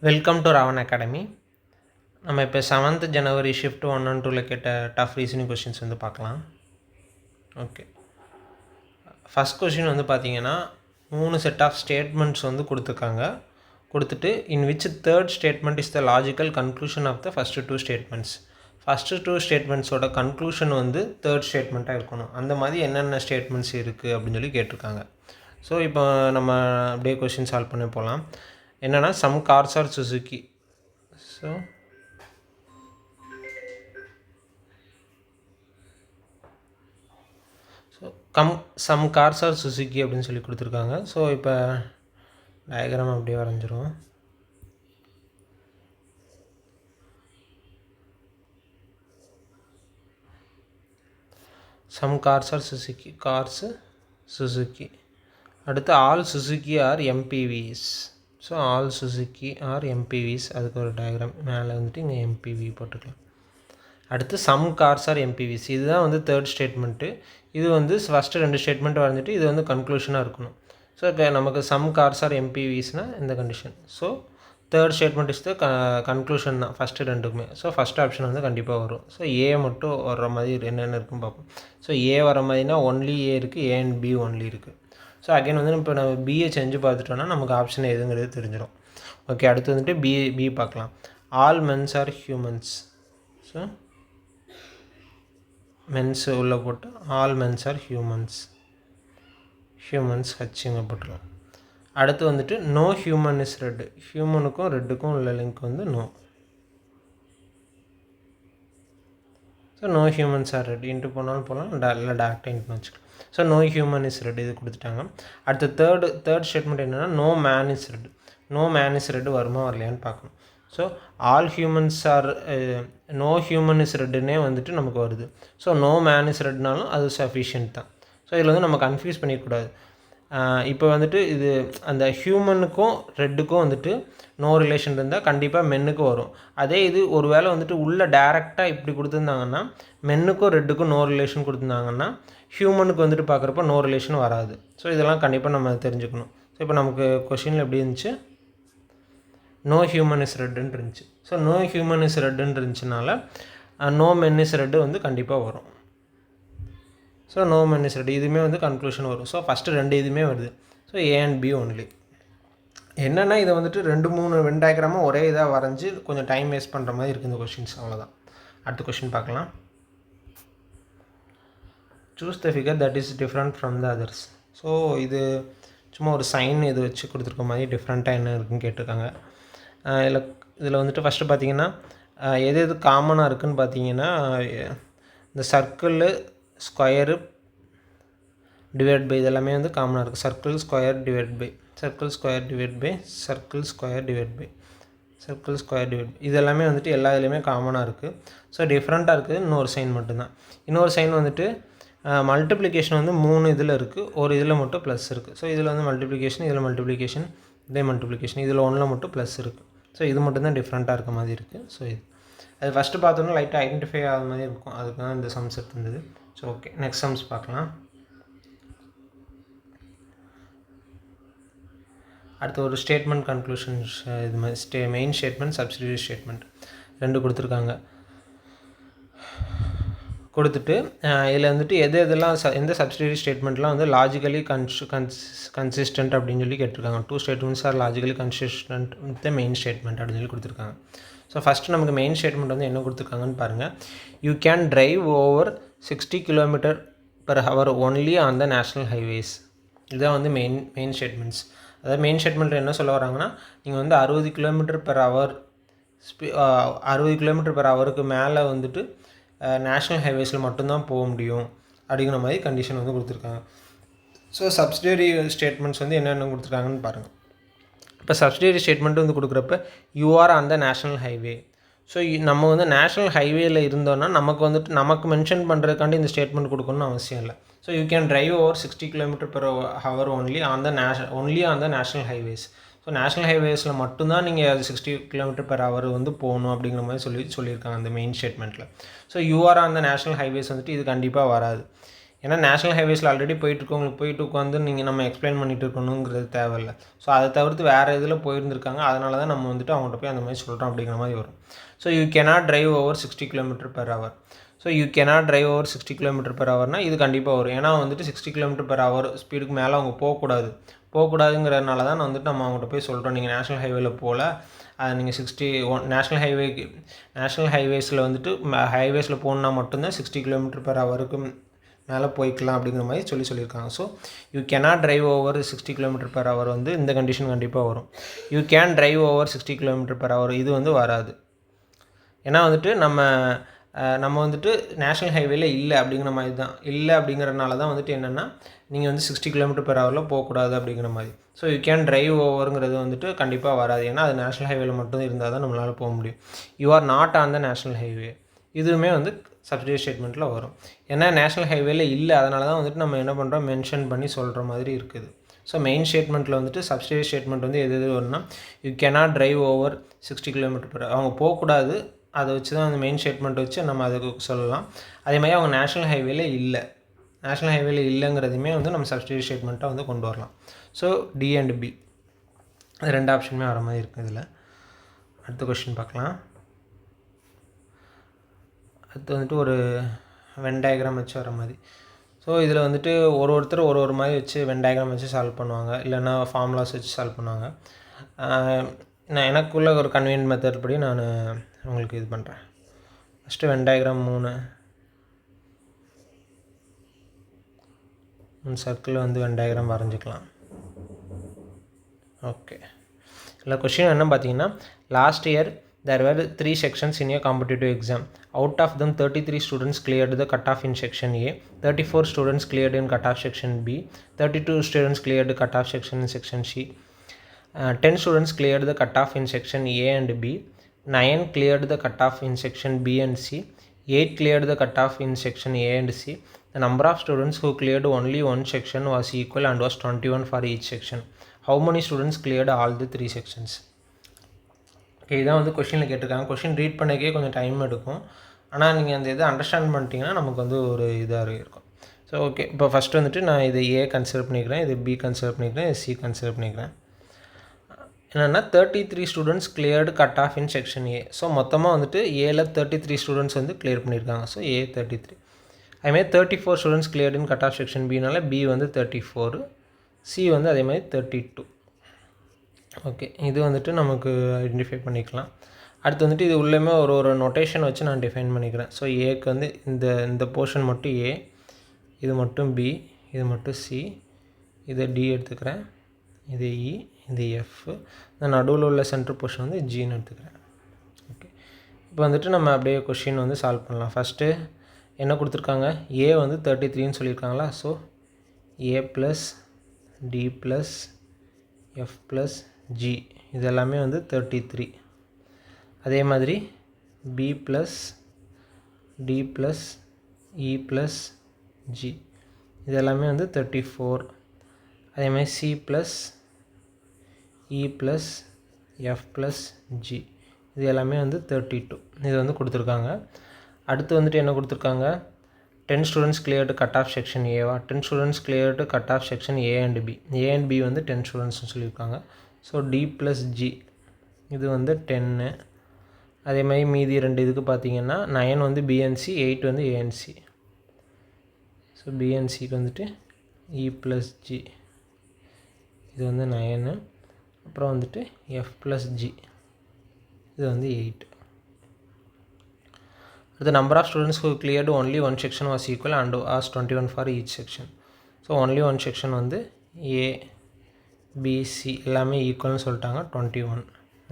Welcome to Raavan academy. நம்ம இப்போ 7th January shift 1 and 2ல் கேட்ட டஃப் ரீசனிங் கொஷின்ஸ் வந்து பார்க்கலாம். ஓகே, ஃபஸ்ட் கொஷின் வந்து பார்த்தீங்கன்னா 3 செட் ஆஃப் ஸ்டேட்மெண்ட்ஸ் வந்து கொடுத்துருக்காங்க. கொடுத்துட்டு in which third statement is the logical conclusion of the first 2 statements. First 2 ஸ்டேட்மெண்ட்ஸோட கன்க்ளூஷன் வந்து தேர்ட் ஸ்டேட்மெண்ட்டாக இருக்கணும். அந்த மாதிரி என்னென்ன ஸ்டேட்மெண்ட்ஸ் இருக்குது அப்படின்னு சொல்லி கேட்டிருக்காங்க. ஸோ இப்போ நம்ம அப்படியே கொஷின் சால்வ் பண்ணி போகலாம். என்னென்னா some cars are Suzuki. So some cars are Suzuki அப்படின்னு சொல்லி கொடுத்துருக்காங்க. ஸோ இப்போ டயக்ராம் அப்படியே வரைஞ்சிரும். Some cars are Suzuki, cars Suzuki. அடுத்து all Suzuki are MPVs. So all Suzuki are MPVs, அதுக்கு ஒரு டயக்ராம் மேலே வந்துட்டு இங்கே எம்பிவி போட்டுக்கலாம். அடுத்து சம் கார்ஸ் ஆர் எம்பிவிஸ், இதுதான் வந்து தேர்ட் ஸ்டேட்மெண்ட்டு. இது வந்து ஃபஸ்ட்டு 2 ஸ்டேட்மெண்ட் வரைஞ்சிட்டு இது வந்து கன்க்ளூஷனாக இருக்கணும். ஸோ இப்போ நமக்கு சம் கார்ஸ் ஆர் எம்பிவிஸ்னால் இந்த condition. So third statement is the conclusion தான் ஃபஸ்ட்டு 2க்குமே. ஸோ ஃபஸ்ட் ஆப்ஷன் வந்து கண்டிப்பாக வரும். ஸோ ஏ மட்டும் வர்ற மாதிரி என்னென்ன இருக்குன்னு பார்ப்போம். ஸோ ஏ வர மாதிரினா ஒன்லி ஏ இருக்குது, ஏ அண்ட் பி ஒன்லி இருக்குது. ஸோ அகைன் வந்து இப்போ நம்ம பிஏ செஞ்சு பார்த்துட்டோன்னா நமக்கு ஆப்ஷன் எதுங்கிறது தெரிஞ்சிடும். ஓகே, அடுத்து வந்துட்டு பி பார்க்கலாம். All mens are humans. So mens உள்ளே போட்டு ஆல் மென்ஸ் ஆர் ஹியூமன்ஸ் ஹச்சிங்க போட்டுருவோம். அடுத்து வந்துட்டு நோ ஹியூமன் இஸ் ரெட். ஹியூமனுக்கும் ரெட்டுக்கும் உள்ள லிங்க் வந்து no. So no humans are red into போனாலும் போகலாம், இல்லை டேரக்டாக இன்ட்டுன்னு வச்சுக்கலாம். So no human is red இது கொடுத்துட்டாங்க. அடுத்து தேர்ட் ஸ்டேட்மெண்ட் என்னென்னா no man is red. No man is red வருமா வரலையான்னு பார்க்கணும். So all humans are no human is ரெட்டுன்னே வந்துட்டு நமக்கு வருது. ஸோ நோ மேன் இஸ் ரெட்னாலும் அது சஃபிஷியன்ட் தான். ஸோ இதில் வந்து நம்ம கன்ஃபியூஸ் பண்ணிக்கூடாது. இப்போ வந்துட்டு இது அந்த ஹியூமனுக்கும் ரெட்டுக்கும் வந்துட்டு நோ ரிலேஷன் இருந்தால் கண்டிப்பாக மென்னுக்கு வரும். அதே இது ஒரு வேளை வந்துட்டு உள்ளே டேரெக்டாக இப்படி கொடுத்துருந்தாங்கன்னா மென்னுக்கும் ரெட்டுக்கும் நோ ரிலேஷன் கொடுத்துருந்தாங்கன்னா ஹியூமனுக்கு வந்துட்டு பார்க்குறப்ப நோ ரிலேஷன் வராது. ஸோ இதெல்லாம் கண்டிப்பாக நம்ம தெரிஞ்சுக்கணும். ஸோ இப்போ நமக்கு கொஷினில் எப்படி இருந்துச்சு, நோ ஹியூமன் இஸ் ரெட்டுன்னு இருந்துச்சு. ஸோ நோ ஹியூமன் இஸ் ரெட்டுன்னு இருந்துச்சுனால நோ மென் இஸ் ரெட்டு வந்து கண்டிப்பாக வரும். So no men is red இதுவுமே வந்து கன்க்ளூஷன் வரும். ஸோ ஃபஸ்ட்டு 2 இதுவுமே வருது. So A and B only. என்னென்னா இதை வந்துட்டு 2-3 டயக்ராமாக ஒரே இதாக வரைஞ்சி கொஞ்சம் டைம் வேஸ்ட் பண்ணுற மாதிரி இருக்குது இந்த கொஷின்ஸ், அவ்வளோதான். அடுத்த கொஷின் பார்க்கலாம். Choose the figure that is different from the others. So இது சும்மா ஒரு சைன் இது வச்சு கொடுத்துருக்க மாதிரி டிஃப்ரெண்ட்டாக என்ன இருக்குதுன்னு கேட்டிருக்காங்க. இதில் வந்துட்டு ஃபஸ்ட்டு பார்த்தீங்கன்னா எது காமனாக இருக்குதுன்னு பார்த்தீங்கன்னா இந்த சர்க்கிள், ஸ்கொயரு, டிவைட் பை இதெல்லாமே வந்து காமனாக இருக்குது. சர்க்கிள் ஸ்கொயர் டிவைட் பை இது எல்லாமே வந்துட்டு எல்லா இதுலேயுமே காமனாக இருக்குது. ஸோ டிஃப்ரெண்ட்டாக இருக்குது இன்னொரு சைன் மட்டும்தான். இன்னொரு சைன் வந்துட்டு மல்டிப்ளிகேஷன் வந்து 3 இதில் இருக்குது, ஒரு இதில் மட்டும் ப்ளஸ் இருக்குது. ஸோ இதில் வந்து மல்டிப்ளிகேஷன், இதில் மல்டிப்ளிகேஷன், இதே மல்டிப்ளிகேஷன், இதில் ஒன்றில் மட்டும் ப்ளஸ் இருக்குது. ஸோ இது மட்டும்தான் டிஃப்ரெண்ட்டாக இருக்க மாதிரி இருக்குது. ஸோ இது அது ஃபஸ்ட்டு பார்த்தோன்னா லைட்டாக ஐடென்டிஃபை ஆகிற மாதிரி இருக்கும். அதுக்கு தான் இந்த சம்ஸ் இருந்தது. ஸோ ஓகே, நெக்ஸ்ட் சம்ஸ் பார்க்கலாம். அடுத்து ஒரு ஸ்டேட்மெண்ட் கன்க்ளூஷன்ஸ் இது மாதிரி மெயின் ஸ்டேட்மெண்ட், சப்சிடியரி ஸ்டேட்மெண்ட் 2 கொடுத்துருக்காங்க. கொடுத்துட்டு இதில் வந்துட்டு எதெல்லாம் எந்த சப்சிடியரி ஸ்டேட்மெண்ட்லாம் வந்து லாஜிக்கலி கன்சிஸ்டன்ட் அப்படின்னு சொல்லி கேட்டிருக்காங்க. 2 statements are logically consistent with the main statement அப்படின்னு சொல்லி கொடுத்துருக்காங்க. ஸோ ஃபஸ்ட்டு நமக்கு மெயின் ஸ்டேட்மெண்ட் வந்து என்ன கொடுத்துருக்காங்கன்னு பாருங்கள். You can drive over 60 km/h only on the national highways. இதுதான் வந்து மெயின் ஸ்டேட்மெண்ட்ஸ். அதாவது மெயின் ஸ்டேட்மெண்ட்டில் என்ன சொல்ல வராங்கன்னா, நீங்கள் வந்து 60 km/h 60 km/h மேலே வந்துட்டு நேஷ்னல் ஹைவேஸில் மட்டும்தான் போக முடியும் அப்படிங்கிற மாதிரி கண்டிஷன் வந்து கொடுத்துருக்காங்க. ஸோ சப்சிடியரி ஸ்டேட்மெண்ட்ஸ் வந்து என்னென்ன கொடுத்துருக்காங்கன்னு பாருங்கள். இப்போ சப்சிடியரி ஸ்டேட்மெண்ட் வந்து கொடுக்குறப்ப you are on the national highway. So நம்ம வந்து நேஷ்னல் ஹைவேயில் இருந்தோன்னா நமக்கு வந்துட்டு நமக்கு மென்ஷன் பண்ணுறதுக்காண்டி இந்த ஸ்டேட்மெண்ட் கொடுக்கணும்னு அவசியம் இல்லை. So you can drive over 60 km/h only on the national highways. So national ஹைவேஸில் மட்டும்தான் நீங்கள் 60 km/h வந்து போகணும் அப்படிங்கிற மாதிரி சொல்லியிருக்காங்க அந்த மெயின் ஸ்டேட்மெண்ட்டில். So you are on the national highways வந்துட்டு இது கண்டிப்பாக வராது. ஏன்னா நேஷனல் ஹைவேஸில் ஆல்ரெடி போயிட்டுருக்கு, உங்களுக்கு போயிட்டு உட்காந்து நீங்கள் நம்ம எக்ஸ்பிளைன் பண்ணிட்டு இருக்கணுங்கிறது தேவையில்லை. ஸோ அதை தவிர்த்து வேறு இதில் போயிருந்துருக்காங்க, அதனால தான் நம்ம வந்துட்டு அவங்கள்ட்ட போய் அந்த மாதிரி சொல்கிறோம் அப்படிங்கிற மாதிரி வரும். So you cannot drive over 60 km/h. So you cannot drive over 60 km/hனா இது கண்டிப்பாக வரும். ஏன்னா வந்துட்டு 60 km/h ஸ்பீடுக்கு மேலே அவங்க போகக்கூடாதுங்கிறதுனால தான் வந்துட்டு நம்ம அவங்கள்ட்ட போய் சொல்கிறோம், நீங்கள் நேஷனல் ஹைவேல போகல, நீங்கள் 61 நேஷ்னல் ஹைவேஸில் வந்துட்டு ஹைவேஸில் போகணுன்னா மட்டும்தான் 60 km/h மேலே போய்க்கலாம் அப்படிங்கிற மாதிரி சொல்லியிருக்காங்க. So you cannot drive over 60 km/h வந்து இந்த கண்டிஷன் கண்டிப்பாக வரும். You can drive over 60 km/h இது வந்து வராது. ஏன்னா வந்துட்டு நம்ம வந்துட்டு நேஷ்னல் ஹைவேல இல்லை அப்படிங்கிற மாதிரி தான், இல்லை அப்படிங்கிறனால தான் வந்துட்டு என்னென்னா நீங்கள் வந்து 60 km/h போகக்கூடாது அப்படிங்கிற மாதிரி. ஸோ யூ கேன் டிரைவ் ஓவருங்கிறது வந்துட்டு கண்டிப்பாக வராது. ஏன்னா அது நேஷ்னல் ஹைவேல மட்டும் இருந்தால் தான் நம்மளால் போக முடியும். You are not on the national highway, இதுவுமே வந்து சப்ஸ்டிட்யூட் ஸ்டேட்மெண்ட்டில் வரும். ஏன்னா நேஷ்னல் ஹைவேல இல்லை, அதனால தான் வந்துட்டு நம்ம என்ன பண்ணுறோம், மென்ஷன் பண்ணி சொல்கிற மாதிரி இருக்குது. ஸோ மெயின் ஸ்டேட்மெண்ட்டில் வந்துட்டு சப்ஸ்டிட்யூட் ஸ்டேட்மெண்ட் வந்து எது வரும்னா, you cannot drive over 60 km/h அவங்க போகக்கூடாது, அதை வச்சு தான் அந்த மெயின் ஸ்டேட்மெண்ட் வச்சு நம்ம அதுக்கு சொல்லலாம். அதே மாதிரி அவங்க நேஷ்னல் ஹைவேல இல்லைங்கிறதுமே வந்து நம்ம சப்ஸ்டிட்யூட் ஸ்டேட்மெண்ட்டாக வந்து கொண்டு வரலாம். ஸோ டி அண்ட் பி ரெண்டு ஆப்ஷனுமே வர மாதிரி இருக்குது இதில். அடுத்த கொஸ்டின் பார்க்கலாம். அடுத்து வந்துட்டு ஒரு வென் டயக்ராம் வச்சு வர மாதிரி. ஸோ இதில் வந்துட்டு ஒருத்தர் ஒரு மாதிரி வச்சு வென் டயக்ராம் வச்சு சால்வ் பண்ணுவாங்க, இல்லைன்னா ஃபார்முலாஸ் வச்சு சால்வ் பண்ணுவாங்க. நான் எனக்குள்ள ஒரு கன்வீனியன்ட் மெத்தட் படி நான் உங்களுக்கு இது பண்ணுறேன். ஃபஸ்ட்டு வென் டயக்ராம் 3 சர்க்கிள் வந்து வென் டயக்ராம் வரைஞ்சிக்கலாம். ஓகே, இல்லை கொஸ்டின் என்ன பார்த்தீங்கன்னா, last year there were 3 sections in a competitive exam. Out of them 33 students cleared the cutoff in section A, 34 students cleared in cutoff section B, 32 students cleared the cutoff section in section C, 10 students cleared the cutoff in section A and B, 9 cleared the cutoff in section B and C, 8 cleared the cutoff in section A and C. The number of students who cleared only one section was equal and was 21 for each section. How many students cleared all the 3 sections? Okay, இதான் வந்து கொஷினில் கேட்டிருக்காங்க. Question read பண்ணிக்கே கொஞ்சம் time எடுக்கும், ஆனால் நீங்கள் அந்த இதை அண்டர்ஸ்டாண்ட் பண்ணிட்டீங்கன்னா நமக்கு வந்து ஒரு இதாக இருக்கும். ஸோ ஓகே, இப்போ ஃபஸ்ட்டு வந்துட்டு நான் இது ஏ கன்சிடர் பண்ணிக்கிறேன், இது பி கன்சிடர் பண்ணிக்கிறேன், இது சி கன்சிடர் பண்ணிக்கிறேன். என்னென்னா 33 students cleared cut of in section A. So மொத்தமாக வந்துட்டு ஏல 33 ஸ்டூடெண்ட்ஸ் வந்து கிளியர் பண்ணியிருக்காங்க. ஸோ ஏ 33. அதேமாதிரி 34 ஸ்டூடெண்ட்ஸ் கிளியர்டு இன் கட் ஆஃப் செக்ஷன் பினால பி வந்து 34, சி வந்து அதே மாதிரி 32. ஓகே, இது வந்துட்டு நமக்கு ஐடென்டிஃபை பண்ணிக்கலாம். அடுத்து வந்துட்டு இது உள்ளேயுமே ஒரு நொட்டேஷன் வச்சு நான் டிஃபைன் பண்ணிக்கிறேன். ஸோ ஏக்கு வந்து இந்த போர்ஷன் மட்டும் ஏ, இது மட்டும் பி, இது மட்டும் சி, இதை டி எடுத்துக்கிறேன், இது இ, இது எஃப், இந்த நடுவில் உள்ள சென்டர் போர்ஷன் வந்து ஜின்னு எடுத்துக்கிறேன். ஓகே, இப்போ வந்துட்டு நம்ம அப்படியே கொஷின் வந்து சால்வ் பண்ணலாம். ஃபஸ்ட்டு என்ன கொடுத்துருக்காங்க, ஏ வந்து 33ன்னு சொல்லியிருக்காங்களா. So A plus D plus F plus G இது எல்லாமே வந்து 33. அதே மாதிரி பி ப்ளஸ் டி ப்ளஸ் இ ப்ளஸ் ஜி இது எல்லாமே வந்து 34. அதே மாதிரி சி ப்ளஸ் இ ப்ளஸ் எஃப் ப்ளஸ் ஜி இது எல்லாமே வந்து 32. இது வந்து கொடுத்துருக்காங்க. அடுத்து வந்துட்டு என்ன கொடுத்துருக்காங்க, 10 students cleared cut off section ஏவா, 10 students cleared cut off section A and B. A and B வந்து 10 ஸ்டூடெண்ட்ஸ்னு சொல்லியிருக்காங்க. ஸோ டி ப்ளஸ் ஜி இது வந்து 10. அதே மாதிரி மீதி 2 இதுக்கு பார்த்தீங்கன்னா 9 வந்து பிஎன்சி, 8 வந்து ஏஎன்சி. ஸோ பிஎன்சிக்கு வந்துட்டு இ ப்ளஸ் ஜி இது வந்து 9, அப்புறம் வந்துட்டு எஃப் ப்ளஸ் ஜி இது வந்து 8. The number of students who cleared only one section was equal and was 21 for each section. So only one section வந்து A B C எல்லாமே ஈக்குவல்னு சொல்லிட்டாங்க, 21.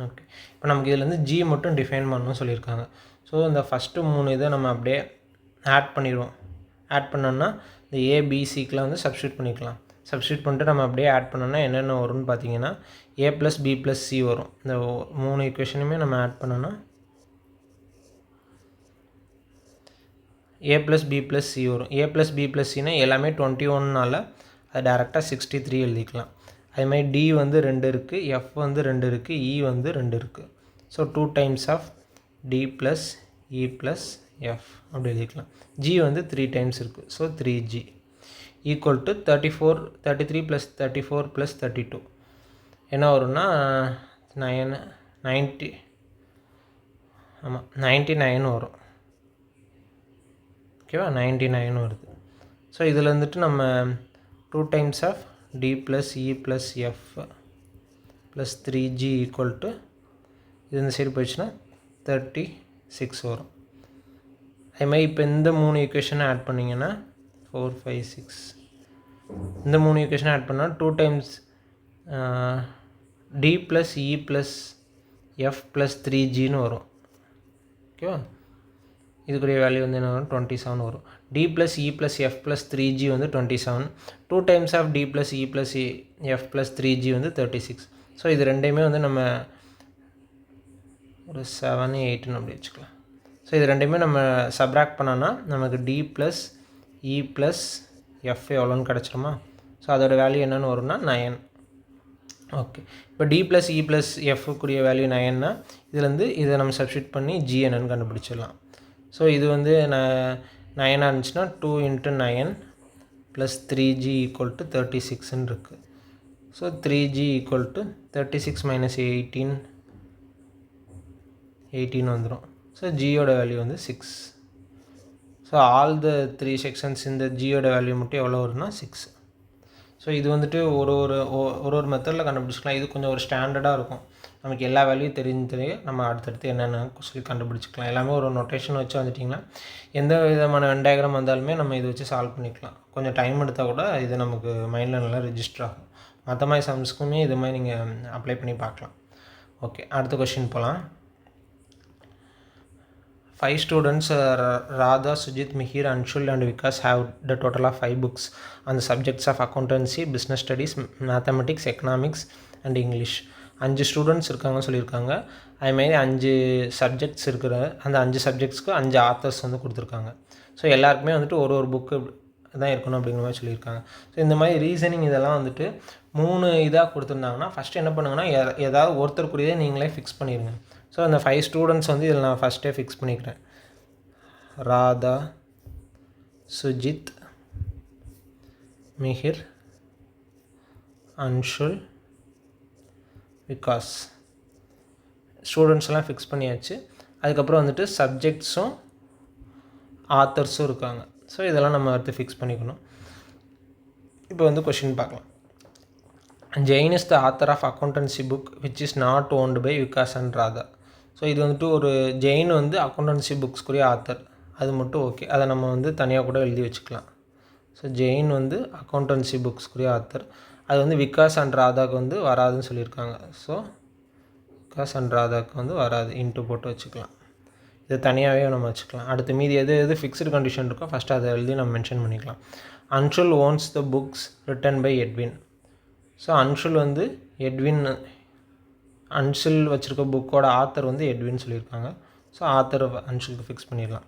ஓகே, இப்போ நமக்கு இதில் வந்து ஜி மட்டும் டிஃபைன் பண்ணணும்னு சொல்லியிருக்காங்க. ஸோ இந்த ஃபஸ்ட்டு 3 இதை நம்ம அப்படியே ஆட் பண்ணிடுவோம். ஆட் பண்ணோன்னா இந்த ஏபிசிக்கெலாம் வந்து சப்ஸ்டியூட் பண்ணிக்கலாம். சப்ஸ்டியூட் பண்ணிட்டு நம்ம அப்படியே ஆட் பண்ணோன்னா என்னென்ன வரும்னு பார்த்தீங்கன்னா ஏ ப்ளஸ் பி ப்ளஸ் சி வரும். இந்த 3 ஈக்குவேஷனுமே நம்ம ஆட் பண்ணோன்னா ஏ ப்ளஸ் பி ப்ளஸ் சி வரும். ஏ ப்ளஸ் பி ப்ளஸ் சினா எல்லாமே 21னால அது டேரெக்டாக 63 எழுதிக்கலாம். அதேமாதிரி டி வந்து 2 இருக்குது, எஃப் வந்து 2 இருக்குது, இ வந்து 2 இருக்குது. So 2 times of d plus E plus f அப்படி எழுதிக்கலாம். ஜி வந்து 3 டைம்ஸ் இருக்குது. So 3G. ஈக்குவல் டு 33 + 34 + 32 என்ன வரும்னா 90 ஆமாம் 99 வரும். ஓகேவா, 99 வருது. ஸோ இதில் வந்துட்டு நம்ம 2 times of d + e + f + 3g equal to இது இந்த சைடு போயிடுச்சுன்னா 36 வரும். அதேமாதிரி இப்போ இந்த 3 ஈக்குவேஷனை ஆட் பண்ணிங்கன்னா 4 5 6 இந்த 3 ஈக்குவேஷனை ஆட் பண்ணால் 2 டைம்ஸ் d + e + f + 3gன்னு வரும். ஓகேவா, இதுக்குரிய வேல்யூ வந்து என்ன வரும் 27 வரும். d + e + f + 3g வந்து 27. 2 times of d + e + f + 3g வந்து 36. ஸோ இது ரெண்டையுமே வந்து நம்ம ஒரு 7 8ன்னு அப்படி வச்சுக்கலாம். ஸோ இது ரெண்டையுமே நம்ம சப்ராக்ட் பண்ணோன்னா நமக்கு d + e + f எவ்வளோன்னு கிடச்சிருமா. ஸோ அதோட வேல்யூ என்னென்னு வரும்னா 9. ஓகே, இப்போ d + e + f-க்குரிய வேல்யூ 9னா இதுலேருந்து இதை நம்ம சப்ஸ்டியூட் பண்ணி g என்னன்னு கண்டுபிடிச்சிடலாம். ஸோ இது வந்து 9 இருந்துச்சுன்னா 2 × 9 + 3g = 36ன்னு இருக்குது. ஸோ 3g = 36 - 18 வந்துடும். ஸோ ஜியோட வேல்யூ வந்து 6. ஸோ ஆல் த 3 செக்ஷன்ஸ் இந்த ஜியோட வேல்யூ மட்டும் எவ்வளோ வரும்னா 6. ஸோ இது வந்துட்டு ஒரு மெத்தடில் கண்டுபிடிச்சிக்கலாம். இது கொஞ்சம் ஒரு ஸ்டாண்டர்டாக இருக்கும். நமக்கு எல்லா வேல்யூ தெரிஞ்சு நம்ம அடுத்தடுத்து என்னென்ன சொல்லி கண்டுபிடிச்சிக்கலாம். எல்லாமே ஒரு நோட்டேஷன் வச்சு வந்துட்டிங்கன்னா எந்த விதமான வென் டயக்ராம் வந்தாலுமே நம்ம இதை வச்சு சால்வ் பண்ணிக்கலாம். கொஞ்சம் டைம் எடுத்தால் கூட இது நமக்கு மைண்டில் நல்லா ரெஜிஸ்டர் ஆகும். மற்ற மாதிரி சம்ஸ்க்குமே இது மாதிரி நீங்கள் அப்ளை பண்ணி பார்க்கலாம். ஓகே, அடுத்த கொஷின் போகலாம். 5 students, Radha, Sujit, Mihir, Anshul and Vikas have the total of 5 books on the subjects of accountancy, business studies, mathematics, economics and English. 5 students இருக்காங்கன்னு சொல்லியிருக்காங்க. அதுமாரி 5 சப்ஜெக்ட்ஸ் இருக்கிற அந்த 5 சப்ஜெக்ட்ஸ்க்கு 5 ஆத்தர்ஸ் வந்து கொடுத்துருக்காங்க. ஸோ எல்லாருக்குமே வந்துட்டு ஒரு புக்கு தான் இருக்கணும் அப்படிங்கிற மாதிரி சொல்லியிருக்காங்க. ஸோ இந்த மாதிரி ரீசனிங் இதெல்லாம் வந்துட்டு 3 இதாக கொடுத்துருந்தாங்கன்னா ஃபஸ்ட்டு என்ன பண்ணுங்கன்னா ஏதாவது ஒருத்தருக்குரியதே நீங்களே ஃபிக்ஸ் பண்ணிடுங்க. ஸோ அந்த 5 ஸ்டூடெண்ட்ஸ் வந்து இதில் நான் ஃபஸ்ட்டே ஃபிக்ஸ் பண்ணிக்கிறேன். ராதா, சுஜித், மிஹிர், அன்ஷுல், விகாஸ் ஸ்டூடெண்ட்ஸ்லாம் ஃபிக்ஸ் பண்ணியாச்சு. அதுக்கப்புறம் வந்துட்டு சப்ஜெக்ட்ஸும் ஆத்தர்ஸும் இருக்காங்க. ஸோ இதெல்லாம் நம்ம அடுத்து ஃபிக்ஸ் பண்ணிக்கணும். இப்போ வந்து கொஷின் பார்க்கலாம். Jain is the author of accountancy book which is not owned by Vikas and Radha. So இது வந்துட்டு ஒரு ஜெயின் வந்து அக்கௌண்டன்சி புக்ஸ்க்குரிய ஆத்தர், அது மட்டும் ஓகே, அதை நம்ம வந்து தனியாக கூட எழுதி வச்சுக்கலாம். ஸோ ஜெயின் வந்து அக்கௌண்டன்சி புக்ஸ்க்குரிய ஆத்தர், அது வந்து விகாஸ் அண்ட் ராதாவுக்கு வந்து வராதுன்னு சொல்லியிருக்காங்க. ஸோ விகாஸ் அண்ட் ராதாவுக்கு வந்து வராது, இன்ட்டு போட்டு வச்சுக்கலாம். இது தனியாகவே நம்ம வச்சுக்கலாம். அடுத்து மீதி எது ஃபிக்ஸ்டு கண்டிஷன் இருக்கோ ஃபஸ்ட்டு அதை எழுதி நம்ம மென்ஷன் பண்ணிக்கலாம். Anshul owns the books written by Edwin. So Anshul வந்து அன்ஷுல் வச்சுருக்க புக்கோட ஆத்தர் வந்து எட்வின் சொல்லியிருக்காங்க. ஸோ ஆத்தர் அன்ஷுலுக்கு ஃபிக்ஸ் பண்ணிடலாம்.